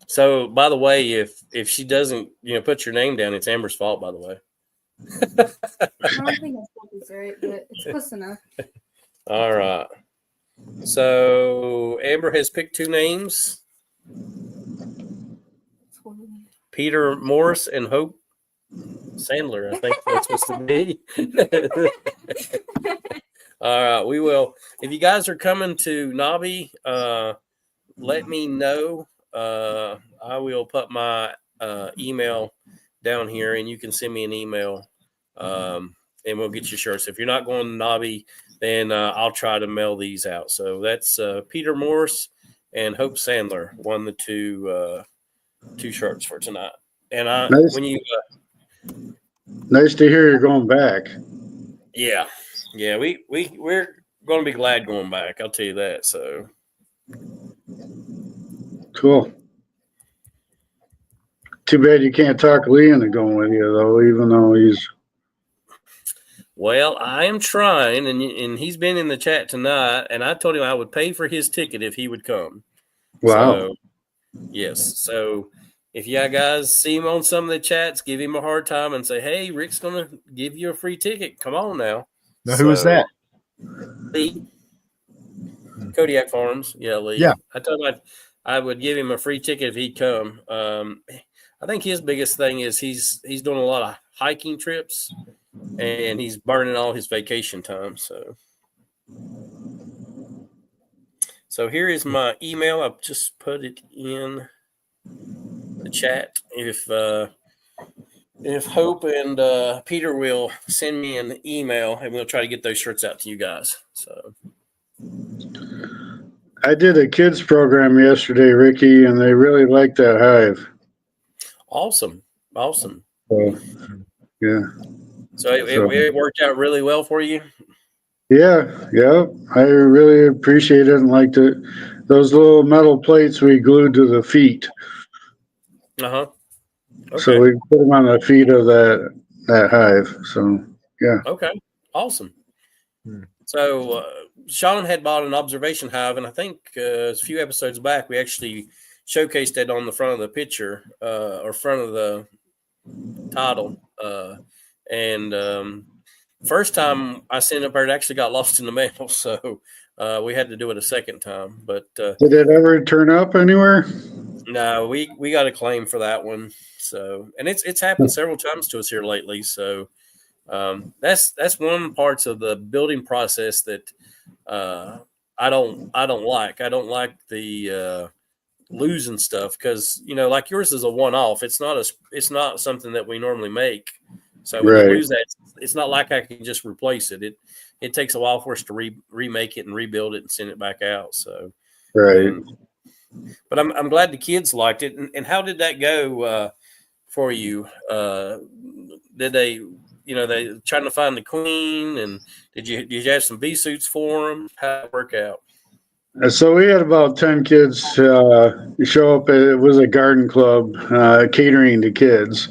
So, by the way, if she doesn't, put your name down, it's Amber's fault. By the way. I don't think I spelled this right, but it's close enough. All right. So Amber has picked 2 names: Peter Morris and Hope Sandler. I think that's supposed to be. All right, we will. If you guys are coming to Nobby, let me know. I will put my email down here, and you can send me an email, and we'll get you shirts. If you're not going to Nobby, then I'll try to mail these out. So that's Peter Morris and Hope Sandler won the 2 shirts for tonight. And nice. Nice to hear you're going back. Yeah, we're going to be glad going back. I'll tell you that. So cool. Too bad you can't talk Lee into going with you though, even though he's. Well, I am trying, and he's been in the chat tonight, and I told him I would pay for his ticket if he would come. Wow. So, yes. So if you guys see him on some of the chats, give him a hard time and say, hey, Rick's going to give you a free ticket. Come on now. Now, who is that? Lee. Kodiak Farms. Yeah, Lee. Yeah. I told him I would give him a free ticket if he'd come. I think his biggest thing is he's doing a lot of hiking trips. And he's burning all his vacation time. So here is my email. I've just put it in the chat. If Hope and Peter will send me an email, and we'll try to get those shirts out to you guys. So I did a kids program yesterday, Ricky, and they really liked that hive. Awesome. So, yeah. So it worked out really well for you? Yeah. I really appreciate it and liked it. Those little metal plates we glued to the feet. Uh-huh. Okay. So we put them on the feet of that hive. So, yeah. Okay. Awesome. So Sean had bought an observation hive, and I think a few episodes back we actually showcased it on the front of the picture or front of the title. And first time I sent it up there, it actually got lost in the mail, so we had to do it a second time. But did it ever turn up anywhere? No, we got a claim for that one. So, and it's happened several times to us here lately. So that's one parts of the building process that I don't like. I don't like the losing stuff because like yours is a one-off. It's not something that we normally make. So when you Right. lose that, it's not like I can just replace it. It takes a while for us to remake it and rebuild it and send it back out. So, Right. but I'm glad the kids liked it. And how did that go for you? Did they, they trying to find the queen, and did you have some bee suits for them? How did it work out? So we had about 10 kids show up. It was a garden club catering to kids.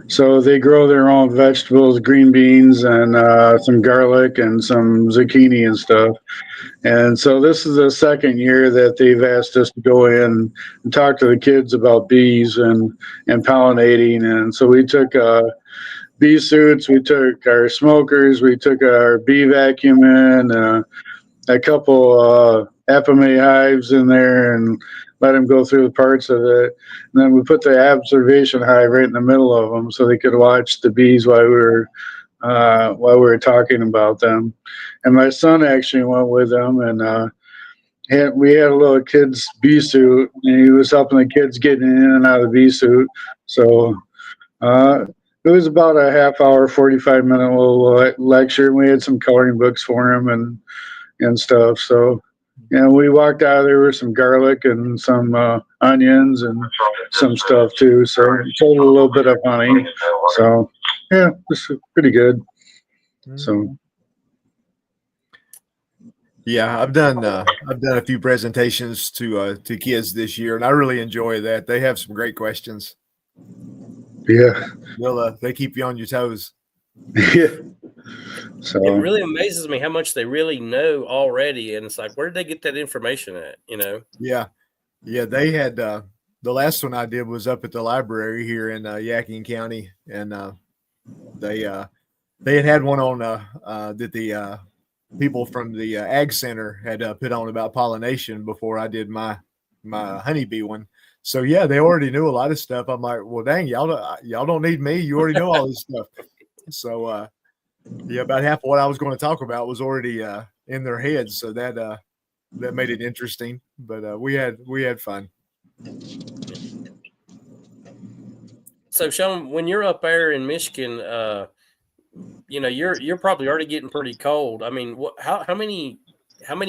So they grow their own vegetables, green beans, and some garlic and some zucchini and stuff. And so this is the second year that they've asked us to go in and talk to the kids about bees and pollinating. And so we took bee suits, we took our smokers, we took our bee vacuum in, a couple FMA hives in there and let them go through the parts of it. And then we put the observation hive right in the middle of them so they could watch the bees while we were talking about them. And my son actually went with them, and we had a little kid's bee suit, and he was helping the kids getting in and out of the bee suit. So it was about a half hour, 45-minute little lecture, and we had some coloring books for him and stuff. So, we walked out of there with some garlic and some onions and some stuff too. So, sold a little bit of honey. So, yeah, this is pretty good. So, yeah, I've done a few presentations to kids this year, and I really enjoy that. They have some great questions. yeah, They keep you on your toes. yeah. So It really amazes me how much they really know already, and it's like, where did they get that information at? Yeah, they had the last one I did was up at the library here in Yadkin County, and they had one on that the people from the ag center had put on about pollination before I did my honeybee one. So yeah, they already knew a lot of stuff. I'm like, well, dang, y'all don't need me. You already know all this stuff. So yeah, about half of what I was going to talk about was already in their heads. So that made it interesting. But we had fun. So Sean, when you're up there in Michigan, you're probably already getting pretty cold. I mean, how many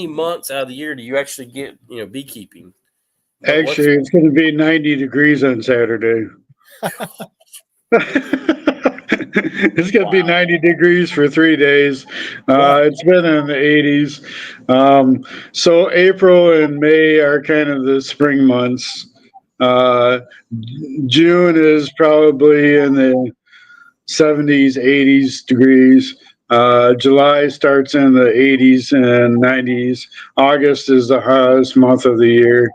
months out of the year do you actually get beekeeping? actually, it's going to be 90 degrees on Saturday. It's going to be 90 degrees for 3 days. It's been in the 80s. So April and May are kind of the spring months. June is probably in the 70s, 80s degrees. July starts in the 80s and 90s. August is the hottest month of the year.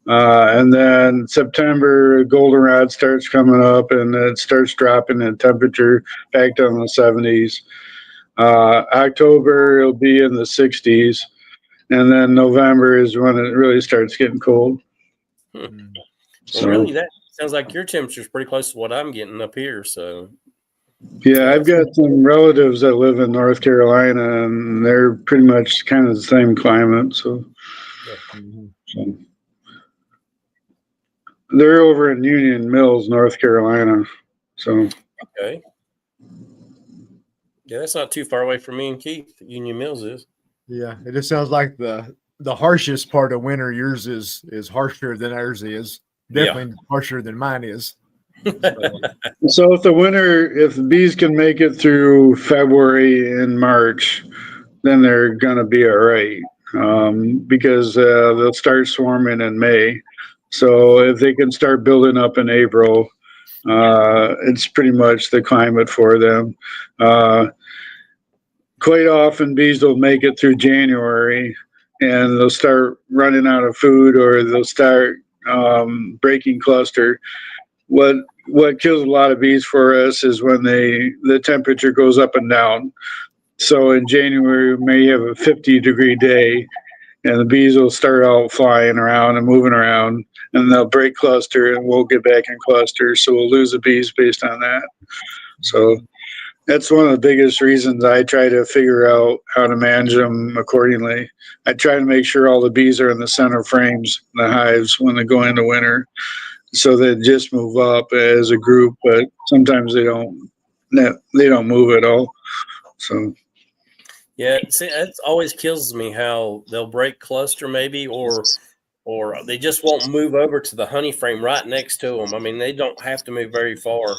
And then September, goldenrod starts coming up, and it starts dropping in temperature back down in the 70s. October, it'll be in the 60s. And then November is when it really starts getting cold. So, well, really, that sounds like your temperature is pretty close to what I'm getting up here. So, yeah, I've got some relatives that live in North Carolina, and they're pretty much kind of the same climate. So, so they're over in Union Mills, North Carolina. So, okay. Yeah, that's not too far away from me and Keith. Union Mills is. Yeah, it just sounds like the harshest part of winter. Yours is harsher than ours is. Definitely harsher than mine is. So if the bees can make it through February and March, then they're gonna be all right, because they'll start swarming in May. So if they can start building up in April, it's pretty much the climate for them. Quite often bees will make it through January and they'll start running out of food, or they'll start breaking cluster. What kills a lot of bees for us is when the temperature goes up and down. So in January, we may have a 50-degree day, and the bees will start out flying around and moving around, and they'll break cluster, and we'll get back in cluster. So we'll lose the bees based on that. So that's one of the biggest reasons I try to figure out how to manage them accordingly. I try to make sure all the bees are in the center frames, in the hives, when they go into winter, so they just move up as a group, but sometimes they don't they don't move at all. So Yeah, see, it always kills me how they'll break cluster maybe, or they just won't move over to the honey frame right next to them. I mean, they don't have to move very far,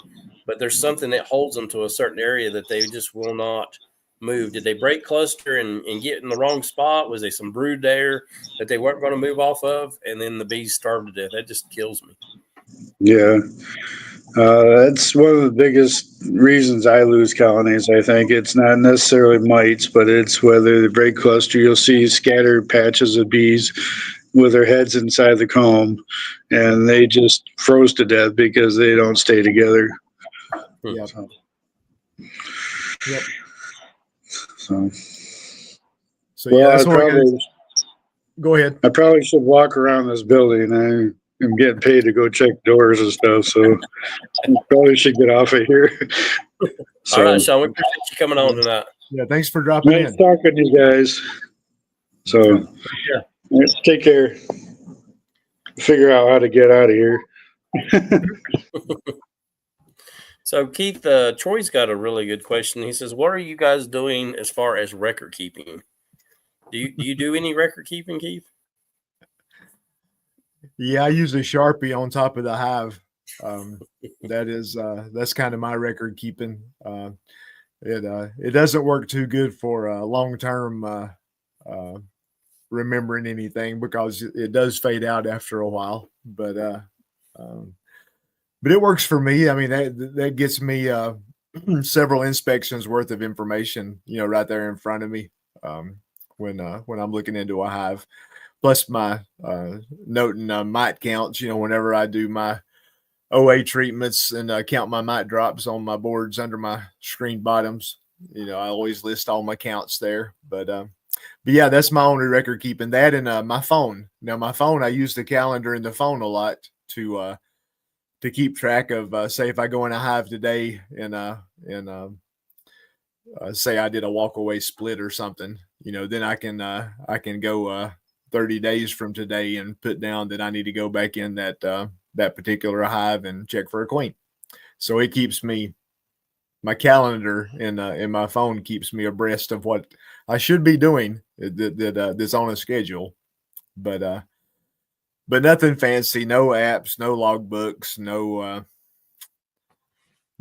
but there's something that holds them to a certain area that they just will not move. Did they break cluster and get in the wrong spot? Was there some brood there that they weren't going to move off of? And then the bees starved to death. That just kills me. yeah, that's one of the biggest reasons I lose colonies. I think it's not necessarily mites, but it's whether they break cluster. You'll see scattered patches of bees with their heads inside the comb, and they just froze to death because they don't stay together. Yep. So, Yep. So yeah, well, that's what go ahead. I probably should walk around this building. I'm getting paid to go check doors and stuff, so I probably should get off of here. So, all right, Sean, we appreciate you coming on tonight. Yeah, thanks for dropping nice in. talking to you guys. So, take care. Figure out how to get out of here. So, Keith, Troy's got a really good question. He says, what are you guys doing as far as record keeping? Do you do any record keeping, Keith? Yeah, I use a Sharpie on top of the hive. That's kind of my record keeping. It doesn't work too good for long term remembering anything because it does fade out after a while. But it works for me. I mean that gets me several inspections worth of information, right there in front of me when I'm looking into a hive. Plus my noting mite counts, whenever I do my OA treatments and count my mite drops on my boards under my screen bottoms. I always list all my counts there. But yeah, that's my only record keeping. That and my phone. Now my phone, I use the calendar in the phone a lot to keep track of say if I go in a hive today and say I did a walk away split or something, then I can go 30 days from today and put down that I need to go back in that particular hive and check for a queen. So it keeps me, my calendar in my phone keeps me abreast of what I should be doing that's on a schedule. But nothing fancy, no apps, no logbooks, no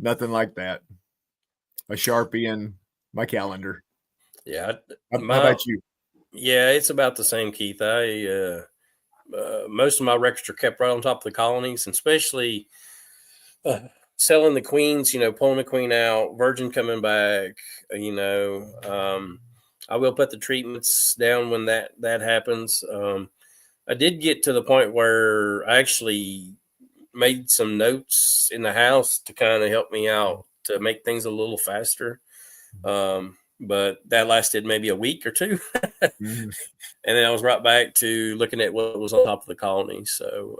nothing like that. A Sharpie and my calendar. Yeah. How about you? Yeah, it's about the same, Keith. Most of my records are kept right on top of the colonies, and especially selling the queens, pulling the queen out, virgin coming back, I will put the treatments down when that happens. I did get to the point where I actually made some notes in the house to kind of help me out to make things a little faster. But that lasted maybe a week or two. Mm-hmm. And then I was right back to looking at what was on top of the colony. So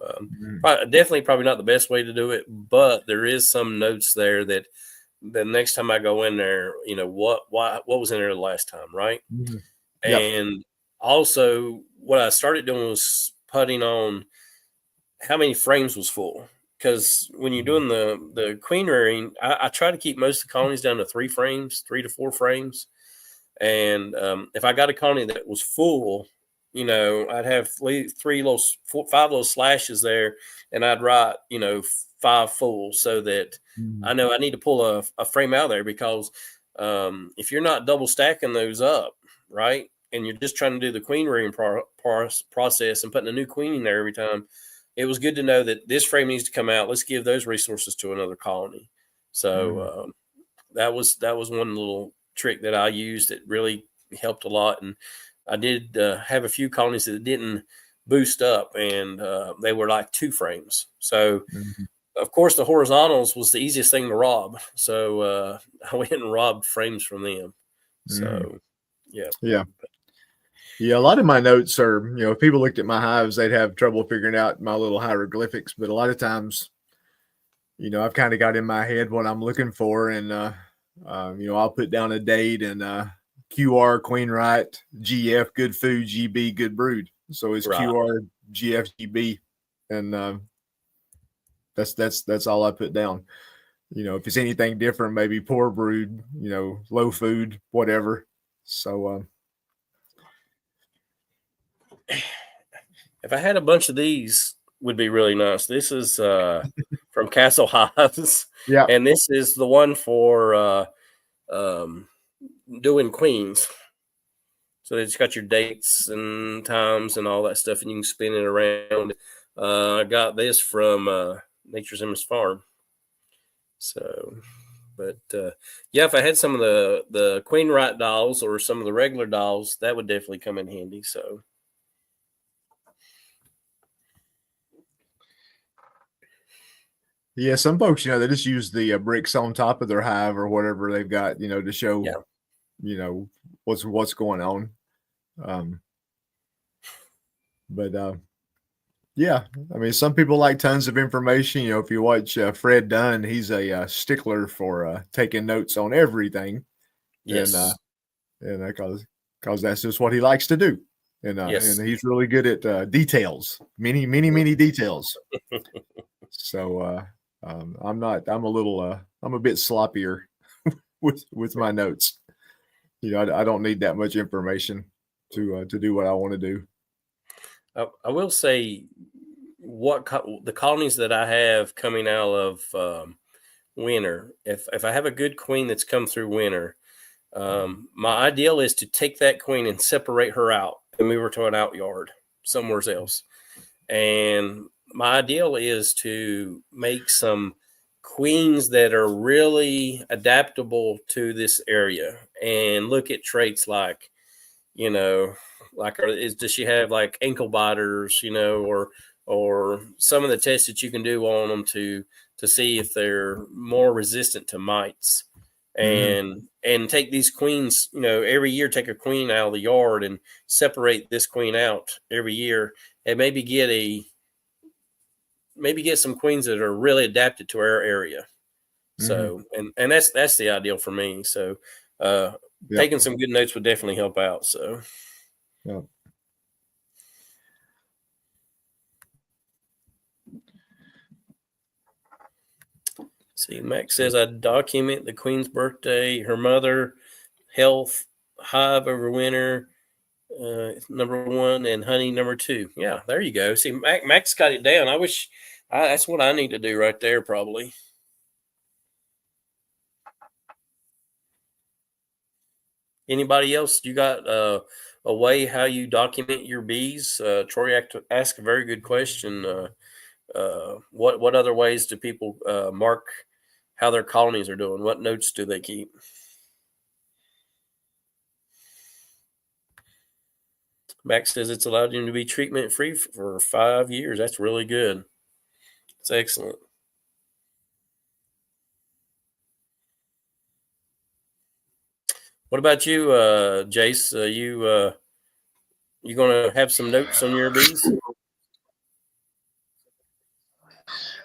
probably not the best way to do it, but there is some notes there that the next time I go in there, what was in there the last time, right? Mm-hmm. Yep. And also what I started doing was putting on how many frames was full. Because when you're doing the queen rearing, I try to keep most of the colonies down to 3 to 4 frames. And if I got a colony that was full, I'd have 5 little slashes there, and I'd write, 5 full, so that I know I need to pull a frame out of there, because if you're not double stacking those up, right, and you're just trying to do the queen rearing process and putting a new queen in there every time, it was good to know that this frame needs to come out. Let's give those resources to another colony. So that was one little trick that I used that really helped a lot. And I did have a few colonies that didn't boost up, and they were like 2 frames. So of course the horizontals was the easiest thing to rob. So I went and robbed frames from them. So yeah. Yeah, a lot of my notes are, if people looked at my hives, they'd have trouble figuring out my little hieroglyphics. But a lot of times, I've kind of got in my head what I'm looking for, and I'll put down a date and QR queen right, GF good food, GB good brood. So it's right. QR GF GB, and that's all I put down. if it's anything different, maybe poor brood, low food, whatever. So, if I had a bunch of these, would be really nice. This is from Castle Hives, yeah. and this is the one for doing queens. So it's got your dates and times and all that stuff, and you can spin it around. I got this from Nature's Image Farm. So, but yeah, if I had some of the queen right dolls or some of the regular dolls, that would definitely come in handy. So, Yeah, some folks, they just use the bricks on top of their hive or whatever they've got, to show, what's going on. But yeah, I mean, some people like tons of information. If you watch Fred Dunn, he's a stickler for taking notes on everything. yes, and because that's just what he likes to do. yes. And he's really good at details, many details. So I'm a bit sloppier with my notes. I don't need that much information to do what I want to do. I will say the colonies that I have coming out of winter. If I have a good queen that's come through winter, my ideal is to take that queen and separate her out and move her to an out yard somewhere else. And my ideal is to make some queens that are really adaptable to this area and look at traits like, does she have like ankle biters, or some of the tests that you can do on them to see if they're more resistant to mites. And take these queens, every year take a queen out of the yard and separate this queen out every year, and maybe get some queens that are really adapted to our area. So and that's the ideal for me. So taking some good notes would definitely help out. So yeah. See, Max says I document the queen's birthday, her mother, health, hive over winter, number 1, and honey number 2. Yeah, there you go. See, Max got it down. That's what I need to do right there, probably. Anybody else? You got a way how you document your bees? Troy asked a very good question. What other ways do people mark how their colonies are doing? What notes do they keep? Max says it's allowed him to be treatment free for 5 years. That's really good. It's excellent. What about you, Jace? You gonna have some notes on your bees?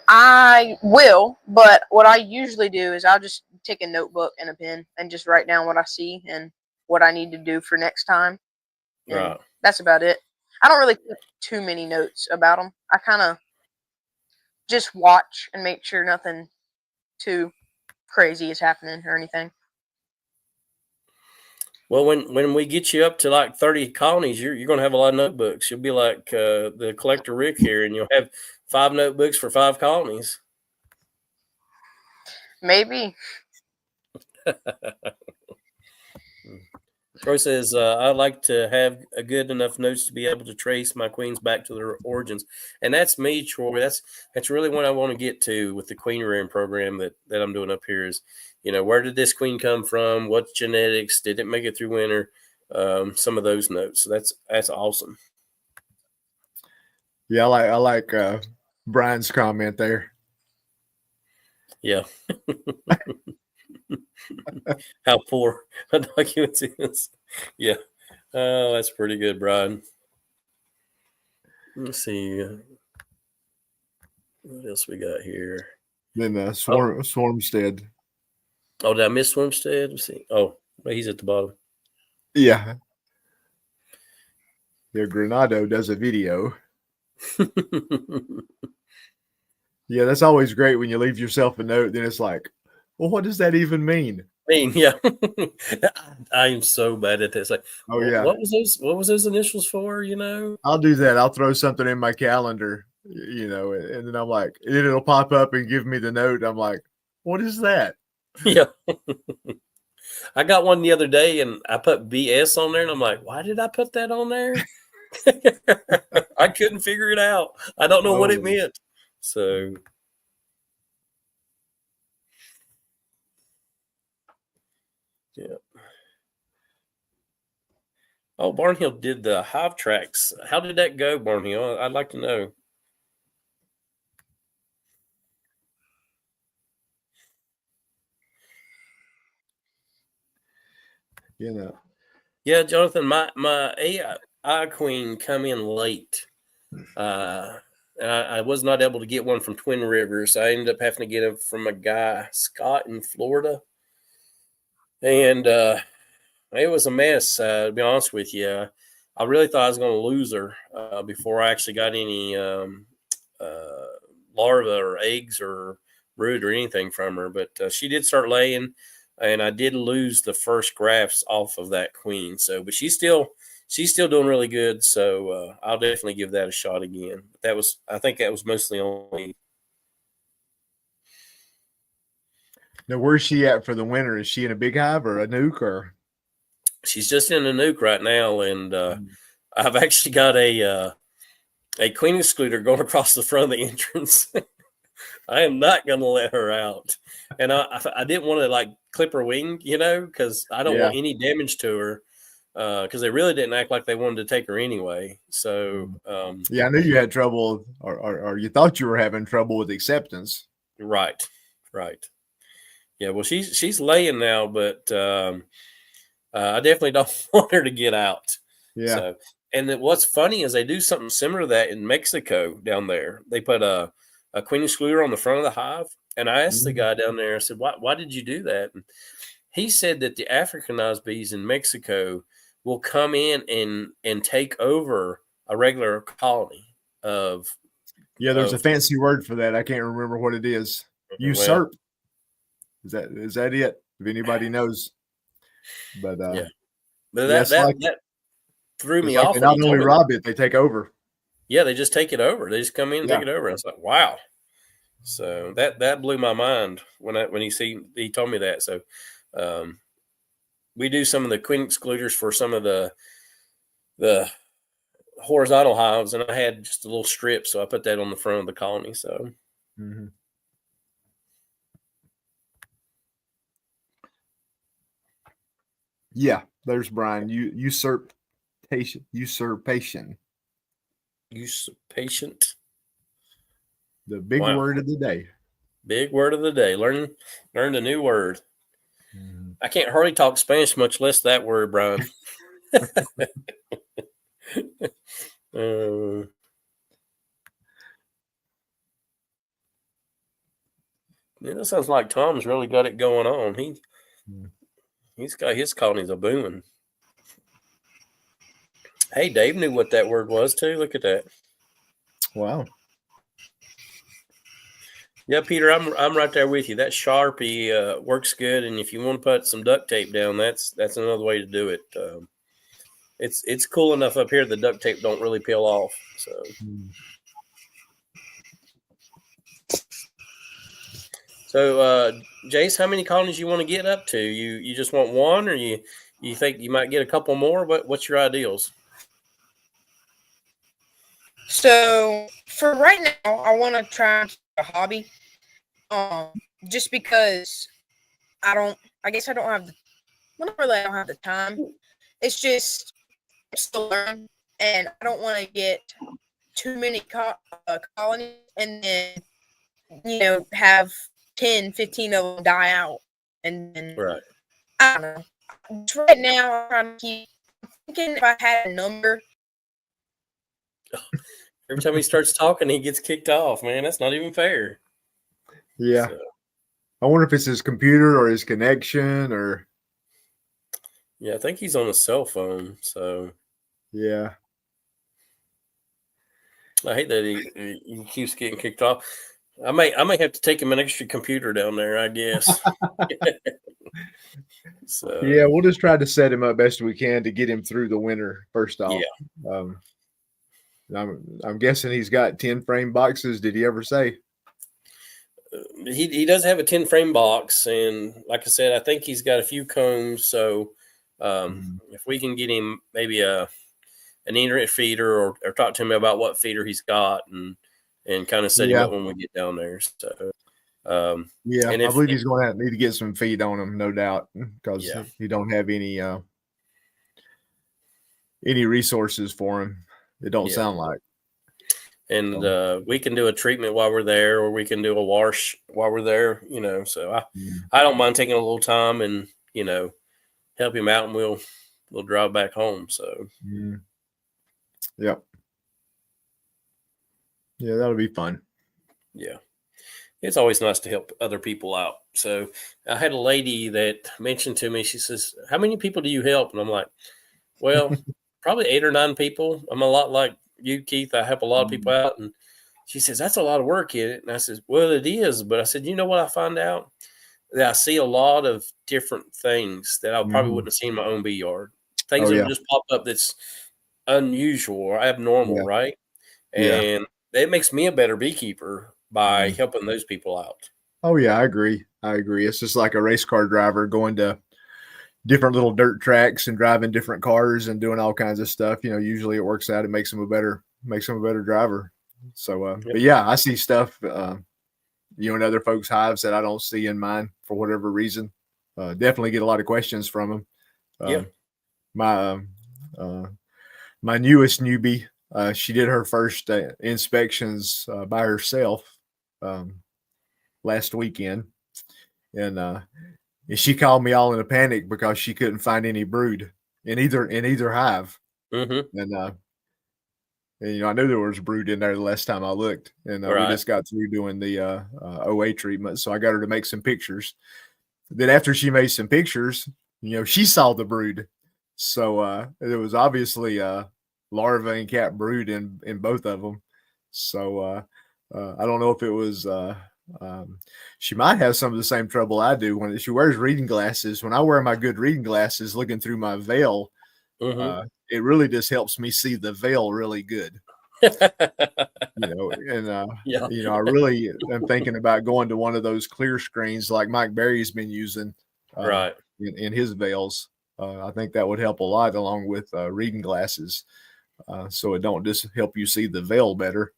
I will, but what I usually do is I'll just take a notebook and a pen and just write down what I see and what I need to do for next time. And Right. that's about it. I don't really keep too many notes about them. I kind of just watch and make sure nothing too crazy is happening or anything. Well, when we get you up to like 30 colonies, you're going to have a lot of notebooks. You'll be like the collector Rick here, and you'll have 5 notebooks for 5 colonies. Maybe. Troy says, I like to have a good enough notes to be able to trace my queens back to their origins. And that's me, Troy. That's really what I want to get to with the queen rearing program that I'm doing up here is, where did this queen come from? What genetics? Did it make it through winter? Some of those notes. So that's awesome. Yeah, I like Brian's comment there. Yeah. How poor a document is. Yeah. Oh, that's pretty good, Brian. Let's see. What else we got here? Then Swarmstead. Oh, did I miss Swarmstead? Let's see. Oh, he's at the bottom. Yeah. Yeah, Granado does a video. Yeah, that's always great when you leave yourself a note. Then it's like, Well, what does that even mean? Yeah, I am so bad at this. Like, Oh yeah, what was those? What was those initials for? You know? I'll do that. I'll throw something in my calendar, and then I'm like, and then it'll pop up and give me the note. I'm like, what is that? Yeah. I got one the other day, and I put BS on there, and I'm like, why did I put that on there? I couldn't figure it out. I don't know what it meant. So. Yeah. Oh, Barnhill did the hive tracks. How did that go, Barnhill? I'd like to know. Yeah, Jonathan, my AI queen come in late. I was not able to get one from Twin Rivers. I ended up having to get it from a guy, Scott, in Florida. And it was a mess, to be honest with you. I really thought I was going to lose her before I actually got any larvae or eggs or brood or anything from her. But she did start laying, and I did lose the first grafts off of that queen. So, but she's still doing really good. So I'll definitely give that a shot again. I think that was mostly only. Now, where's she at for the winter? Is she in a big hive or a nuke or? She's just in a nuke right now, and I've actually got a queen excluder going across the front of the entrance. I am not going to let her out, and I didn't want to like clip her wing, because I don't want any damage to her. Because they really didn't act like they wanted to take her anyway. So I knew you had trouble, or you thought you were having trouble with acceptance. Right. Yeah, well, she's laying now, but I definitely don't want her to get out. Yeah. So, and then what's funny is they do something similar to that in Mexico down there. They put a queen excluder on the front of the hive, and I asked the guy down there, I said, why did you do that? And he said that the Africanized bees in Mexico will come in and take over a regular colony of. Yeah, there's a fancy word for that. I can't remember what it is. Usurp. Is that it? If anybody knows. But yeah. But that threw me off. They not only rob it, they take over. Yeah, they just take it over. They just come in and take it over. I was like, wow. So that blew my mind when he told me that. So we do some of the queen excluders for some of the horizontal hives, and I had just a little strip, so I put that on the front of the colony. So. Mm-hmm. Yeah, there's Brian. Usurpation. The big word of the day. Big word of the day. Learned a new word. Mm-hmm. I can't hardly talk Spanish, much less that word, Brian. Yeah, that sounds like Tom's really got it going on. He's got his colonies a booming. Hey, Dave knew what that word was too. Look at that. Wow. Yeah, Peter, I'm right there with you. That Sharpie works good, and if you want to put some duct tape down, that's another way to do it. It's cool enough up here. The duct tape don't really peel off. So, Jace, how many colonies you want to get up to? You just want one, or you think you might get a couple more? What's your ideals? So for right now, I want to try a hobby. Just because I guess I don't have the time. It's just I'm still learning, and I don't want to get too many colonies and then have 10, 15 of them die out, and then right. I don't know. Just right now, I'm trying to keep thinking if I had a number. Every time he starts talking, he gets kicked off, man. That's not even fair. Yeah. So. I wonder if it's his computer or his connection or. Yeah, I think he's on a cell phone. So. Yeah. I hate that he keeps getting kicked off. I may have to take him an extra computer down there, I guess. So Yeah, we'll just try to set him up best we can to get him through the winter. First off, um, I'm guessing he's got 10 frame boxes. Did he ever say? he does have a 10 frame box, and like I said, I think he's got a few combs. So if we can get him maybe an internet feeder, or talk to him about what feeder he's got, and kind of set him up when we get down there. So yeah, and I believe he's going to need to get some feed on him, no doubt, because he don't have any resources for him. It don't sound like. And we can do a treatment while we're there, or we can do a wash while we're there. So I don't mind taking a little time and help him out, and we'll drive back home. So yeah, that'll be fun. Yeah, it's always nice to help other people out. So I had a lady that mentioned to me, she says, "How many people do you help?" And I'm like, "Well, probably 8 or 9 people. I'm a lot like you, Keith. I help a lot of people out." And she says, "That's a lot of work in it." And I said, "Well, it is." But I said, "You know what I find out? That I see a lot of different things that I probably wouldn't have seen in my own bee yard. Things that would just pop up that's unusual or abnormal, right? And it makes me a better beekeeper by helping those people out." Oh yeah, I agree. It's just like a race car driver going to different little dirt tracks and driving different cars and doing all kinds of stuff. Usually it works out. It makes him a better driver. So, but yeah, I see stuff, in other folks' hives that I don't see in mine for whatever reason. Definitely get a lot of questions from them. My my newest newbie, she did her first inspections by herself last weekend, and she called me all in a panic because she couldn't find any brood in either hive. And I knew there was brood in there the last time I looked, and we just got through doing the OA treatment, so I got her to make some pictures. Then after she made some pictures, she saw the brood, so it was obviously larva and cat brood in both of them. So I don't know if it was. She might have some of the same trouble I do when she wears reading glasses. When I wear my good reading glasses, looking through my veil, it really just helps me see the veil really good. And I really am thinking about going to one of those clear screens like Mike Berry's been using in his veils. I think that would help a lot along with reading glasses, so it don't just help you see the veil better.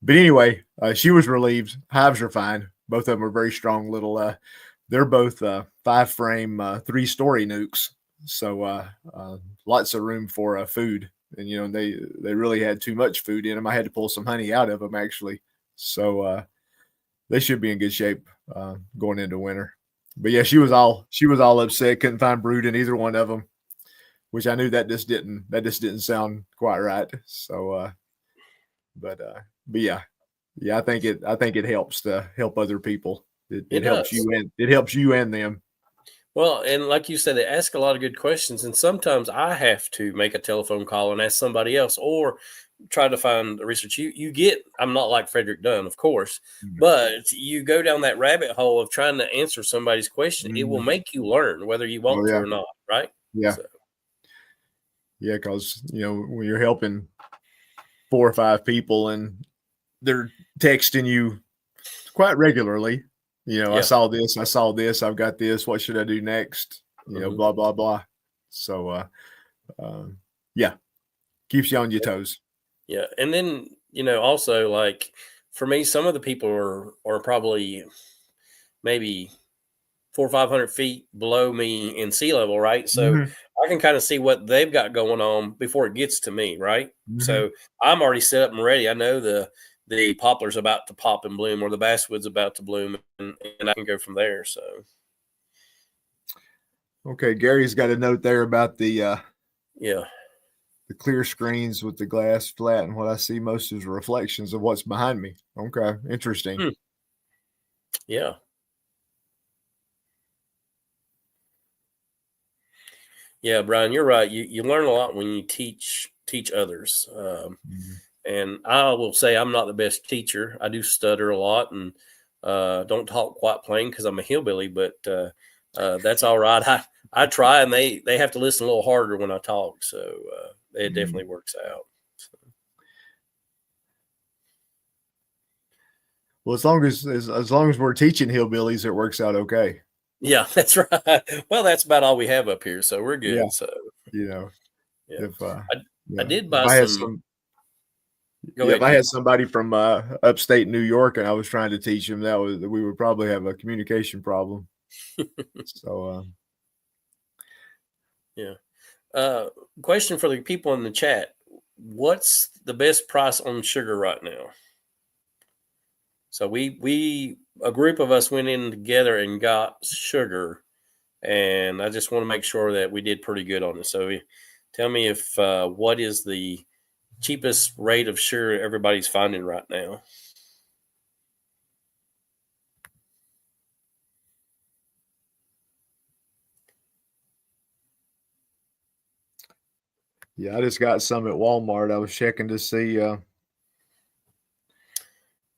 But anyway, she was relieved. Hives are fine. Both of them are very strong little. They're both 5-frame, 3-story nukes, so lots of room for food. And they really had too much food in them. I had to pull some honey out of them actually, so they should be in good shape going into winter. But yeah, she was all upset. Couldn't find brood in either one of them, which I knew that just didn't sound quite right. So, but yeah, I think it helps to help other people. It helps you, and it helps you and them. Well, and like you said, they ask a lot of good questions, and sometimes I have to make a telephone call and ask somebody else, or try to find the research. You get. I'm not like Frederick Dunn, of course, but you go down that rabbit hole of trying to answer somebody's question. It will make you learn whether you want to or not, right? Yeah, yeah, because when you're helping 4 or 5 people and they're texting you quite regularly. I saw this, I've got this, what should I do next? Blah, blah, blah. So, yeah, keeps you on your toes. Yeah. And then, also like for me, some of the people are probably maybe 400 or 500 feet below me in sea level. Right. So I can kind of see what they've got going on before it gets to me. Right. So I'm already set up and ready. I know the poplar's about to pop and bloom, or the basswood's about to bloom, and I can go from there. So, okay, Gary's got a note there about the the clear screens with the glass flat, and what I see most is reflections of what's behind me. Okay, interesting. Yeah. Yeah, Brian, you're right. You learn a lot when you teach others. And I will say I'm not the best teacher. I do stutter a lot and don't talk quite plain because I'm a hillbilly, but that's all right. I try, and they have to listen a little harder when I talk, so it definitely works out. So. Well, as long as we're teaching hillbillies, it works out okay. Yeah, that's right. Well, that's about all we have up here, so we're good. Yeah. So Yeah. if I did buy some. If I had somebody from upstate New York and I was trying to teach them, we would probably have a communication problem. So question for the people in the chat: what's the best price on sugar right now? So we a group of us went in together and got sugar, and I just want to make sure that we did pretty good on it. So tell me if what is the cheapest rate of sugar everybody's finding right now? yeah, I just got some at Walmart. I was checking to see. I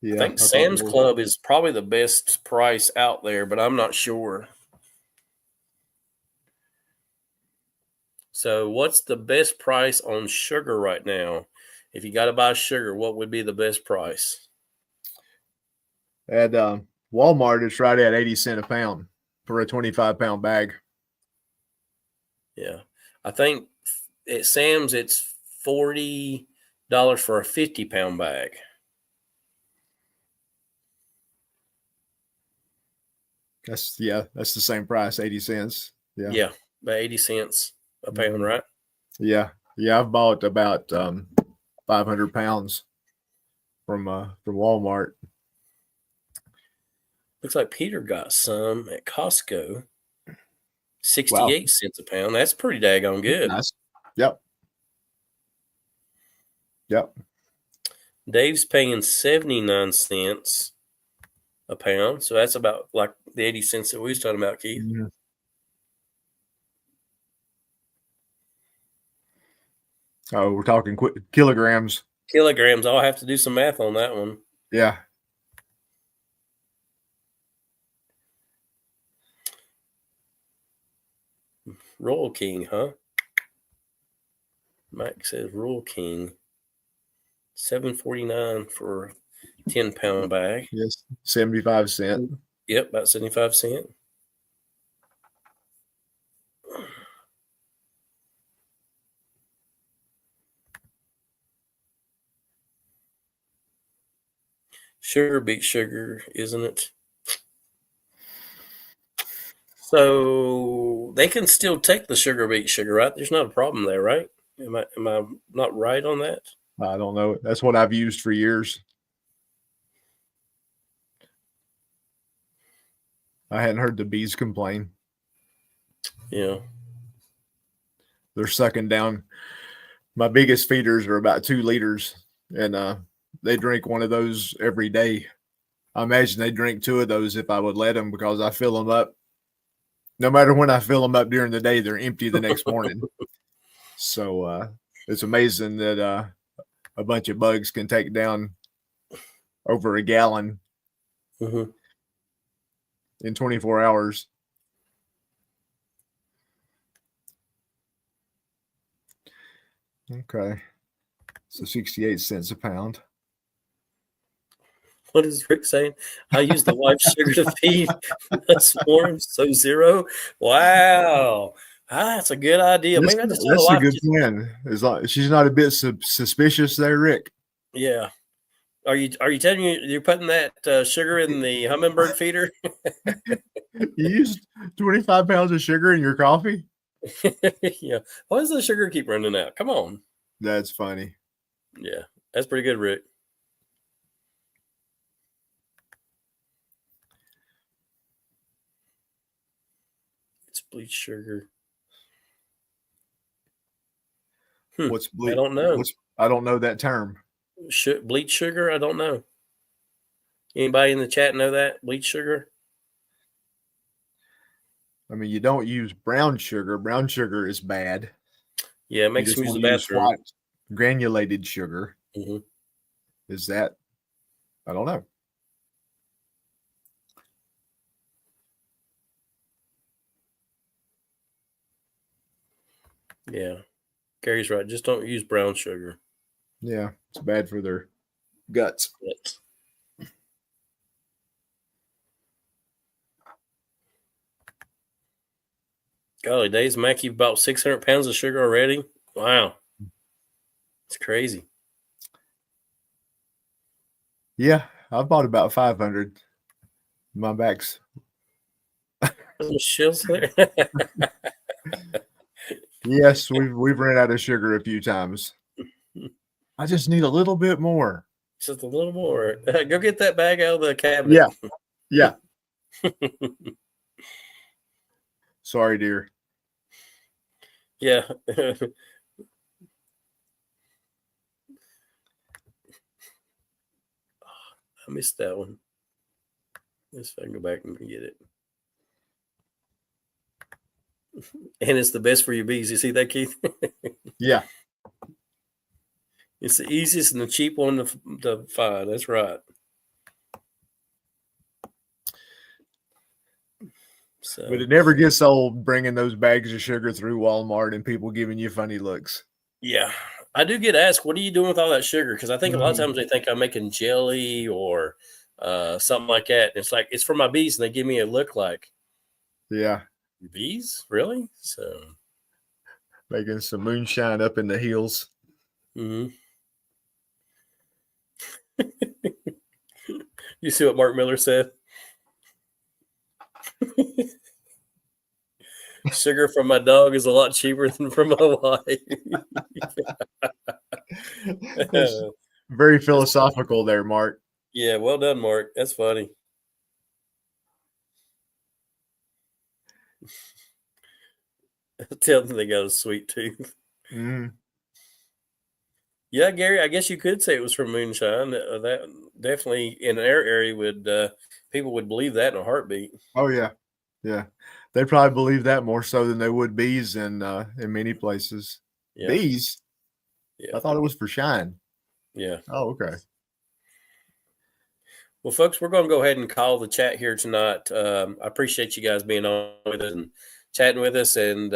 think Sam's Club is probably the best price out there, but I'm not sure. So what's the best price on sugar right now? If you got to buy sugar, what would be the best price? At Walmart, it's right at 80 cents a pound for a 25-pound bag. Yeah. I think at Sam's it's $40 for a 50-pound bag. That's the same price, 80 cents. Yeah, about 80 cents a pound, right? Yeah. I've bought about 500 pounds from Walmart. Looks like Peter got some at Costco. 68 cents a pound. That's pretty daggone good. Nice. Yep. Dave's paying 79 cents a pound. So that's about like the 80 cents that we was talking about, Keith. Mm-hmm. Oh, we're talking kilograms. Kilograms. I'll have to do some math on that one. Yeah. Royal King, huh? Mike says Royal King. $7.49 for a 10-pound bag. Yes, 75 cents. Yep, about 75 cents. Sugar beats sugar, isn't it? So they can still take the sugar beet sugar, right? There's not a problem there, right? Am I not right on that? I don't know. That's what I've used for years. I hadn't heard the bees complain. Yeah. They're sucking down. My biggest feeders are about 2 liters, and they drink one of those every day. I imagine they drink 2 of those if I would let them, because I fill them up. No matter when I fill them up during the day, they're empty the next morning. So it's amazing that a bunch of bugs can take down over a gallon in 24 hours. Okay. So 68 cents a pound. What is Rick saying? I use the wife's sugar to feed the swarms, so 0. Wow. That's a good idea. That's, Maybe I just that's a good plan. As long she's not a bit suspicious there, Rick. Yeah. Are you telling me you're putting that sugar in the hummingbird feeder? You used 25 pounds of sugar in your coffee? Yeah. Why does the sugar keep running out? Come on. That's funny. Yeah. That's pretty good, Rick. It's bleached sugar. What's bleach? I don't know. I don't know that term. Bleach sugar? I don't know. Anybody in the chat know that? Bleach sugar? I mean, you don't use brown sugar. Brown sugar is bad. Yeah, it makes me use the bathroom. White, granulated sugar. Mm-hmm. Is that? I don't know. Yeah. Gary's right. Just don't use brown sugar. Yeah, it's bad for their guts. Yes. Golly days, Mac, you've bought 600 pounds of sugar already? Wow. It's crazy. Yeah, I've bought about 500. My back's. Shills there. Yes, we've ran out of sugar a few times. I just need a little bit more. Just a little more. Go get that bag out of the cabinet. Yeah. Sorry, dear. Yeah. I missed that one. Let's see if I can go back and get it. And it's the best for your bees. You see that, Keith? Yeah. It's the easiest and the cheap one to find. That's right. So, But it never gets old bringing those bags of sugar through Walmart and people giving you funny looks. yeah. I do get asked, what are you doing with all that sugar? Because I think a lot of times they think I'm making jelly or something like that. And it's like, it's for my bees. And they give me a look like, Yeah. bees? Really? So, Making some moonshine up in the heels. mm-hmm. You see what Mark Miller said? Sugar from my dog is a lot cheaper than from my wife. Very philosophical there, Mark. Yeah, well done, Mark. That's funny. Tell them they got a sweet tooth. Mm. Yeah, Gary, I guess you could say it was from moonshine. That definitely in our area would people would believe that in a heartbeat. Oh yeah, yeah. They probably believe that more so than they would bees in many places. Yeah. Bees. Yeah. I thought it was for shine. Yeah. Oh, okay. Well, folks, we're going to go ahead and call the chat here tonight. I appreciate you guys being on with us and chatting with us and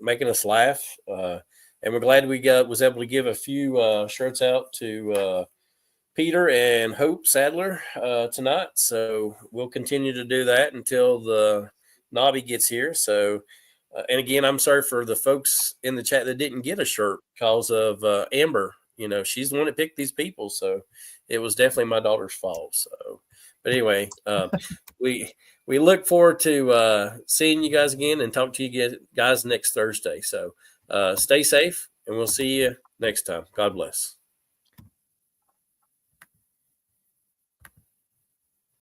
making us laugh. And we're glad we was able to give a few shirts out to Peter and Hope Sadler tonight. So we'll continue to do that until the Nobby gets here. So, and again, I'm sorry for the folks in the chat that didn't get a shirt because of Amber. You know, she's the one that picked these people. So it was definitely my daughter's fault. So, but anyway, we look forward to seeing you guys again and talk to you guys next Thursday. So stay safe and we'll see you next time. God bless.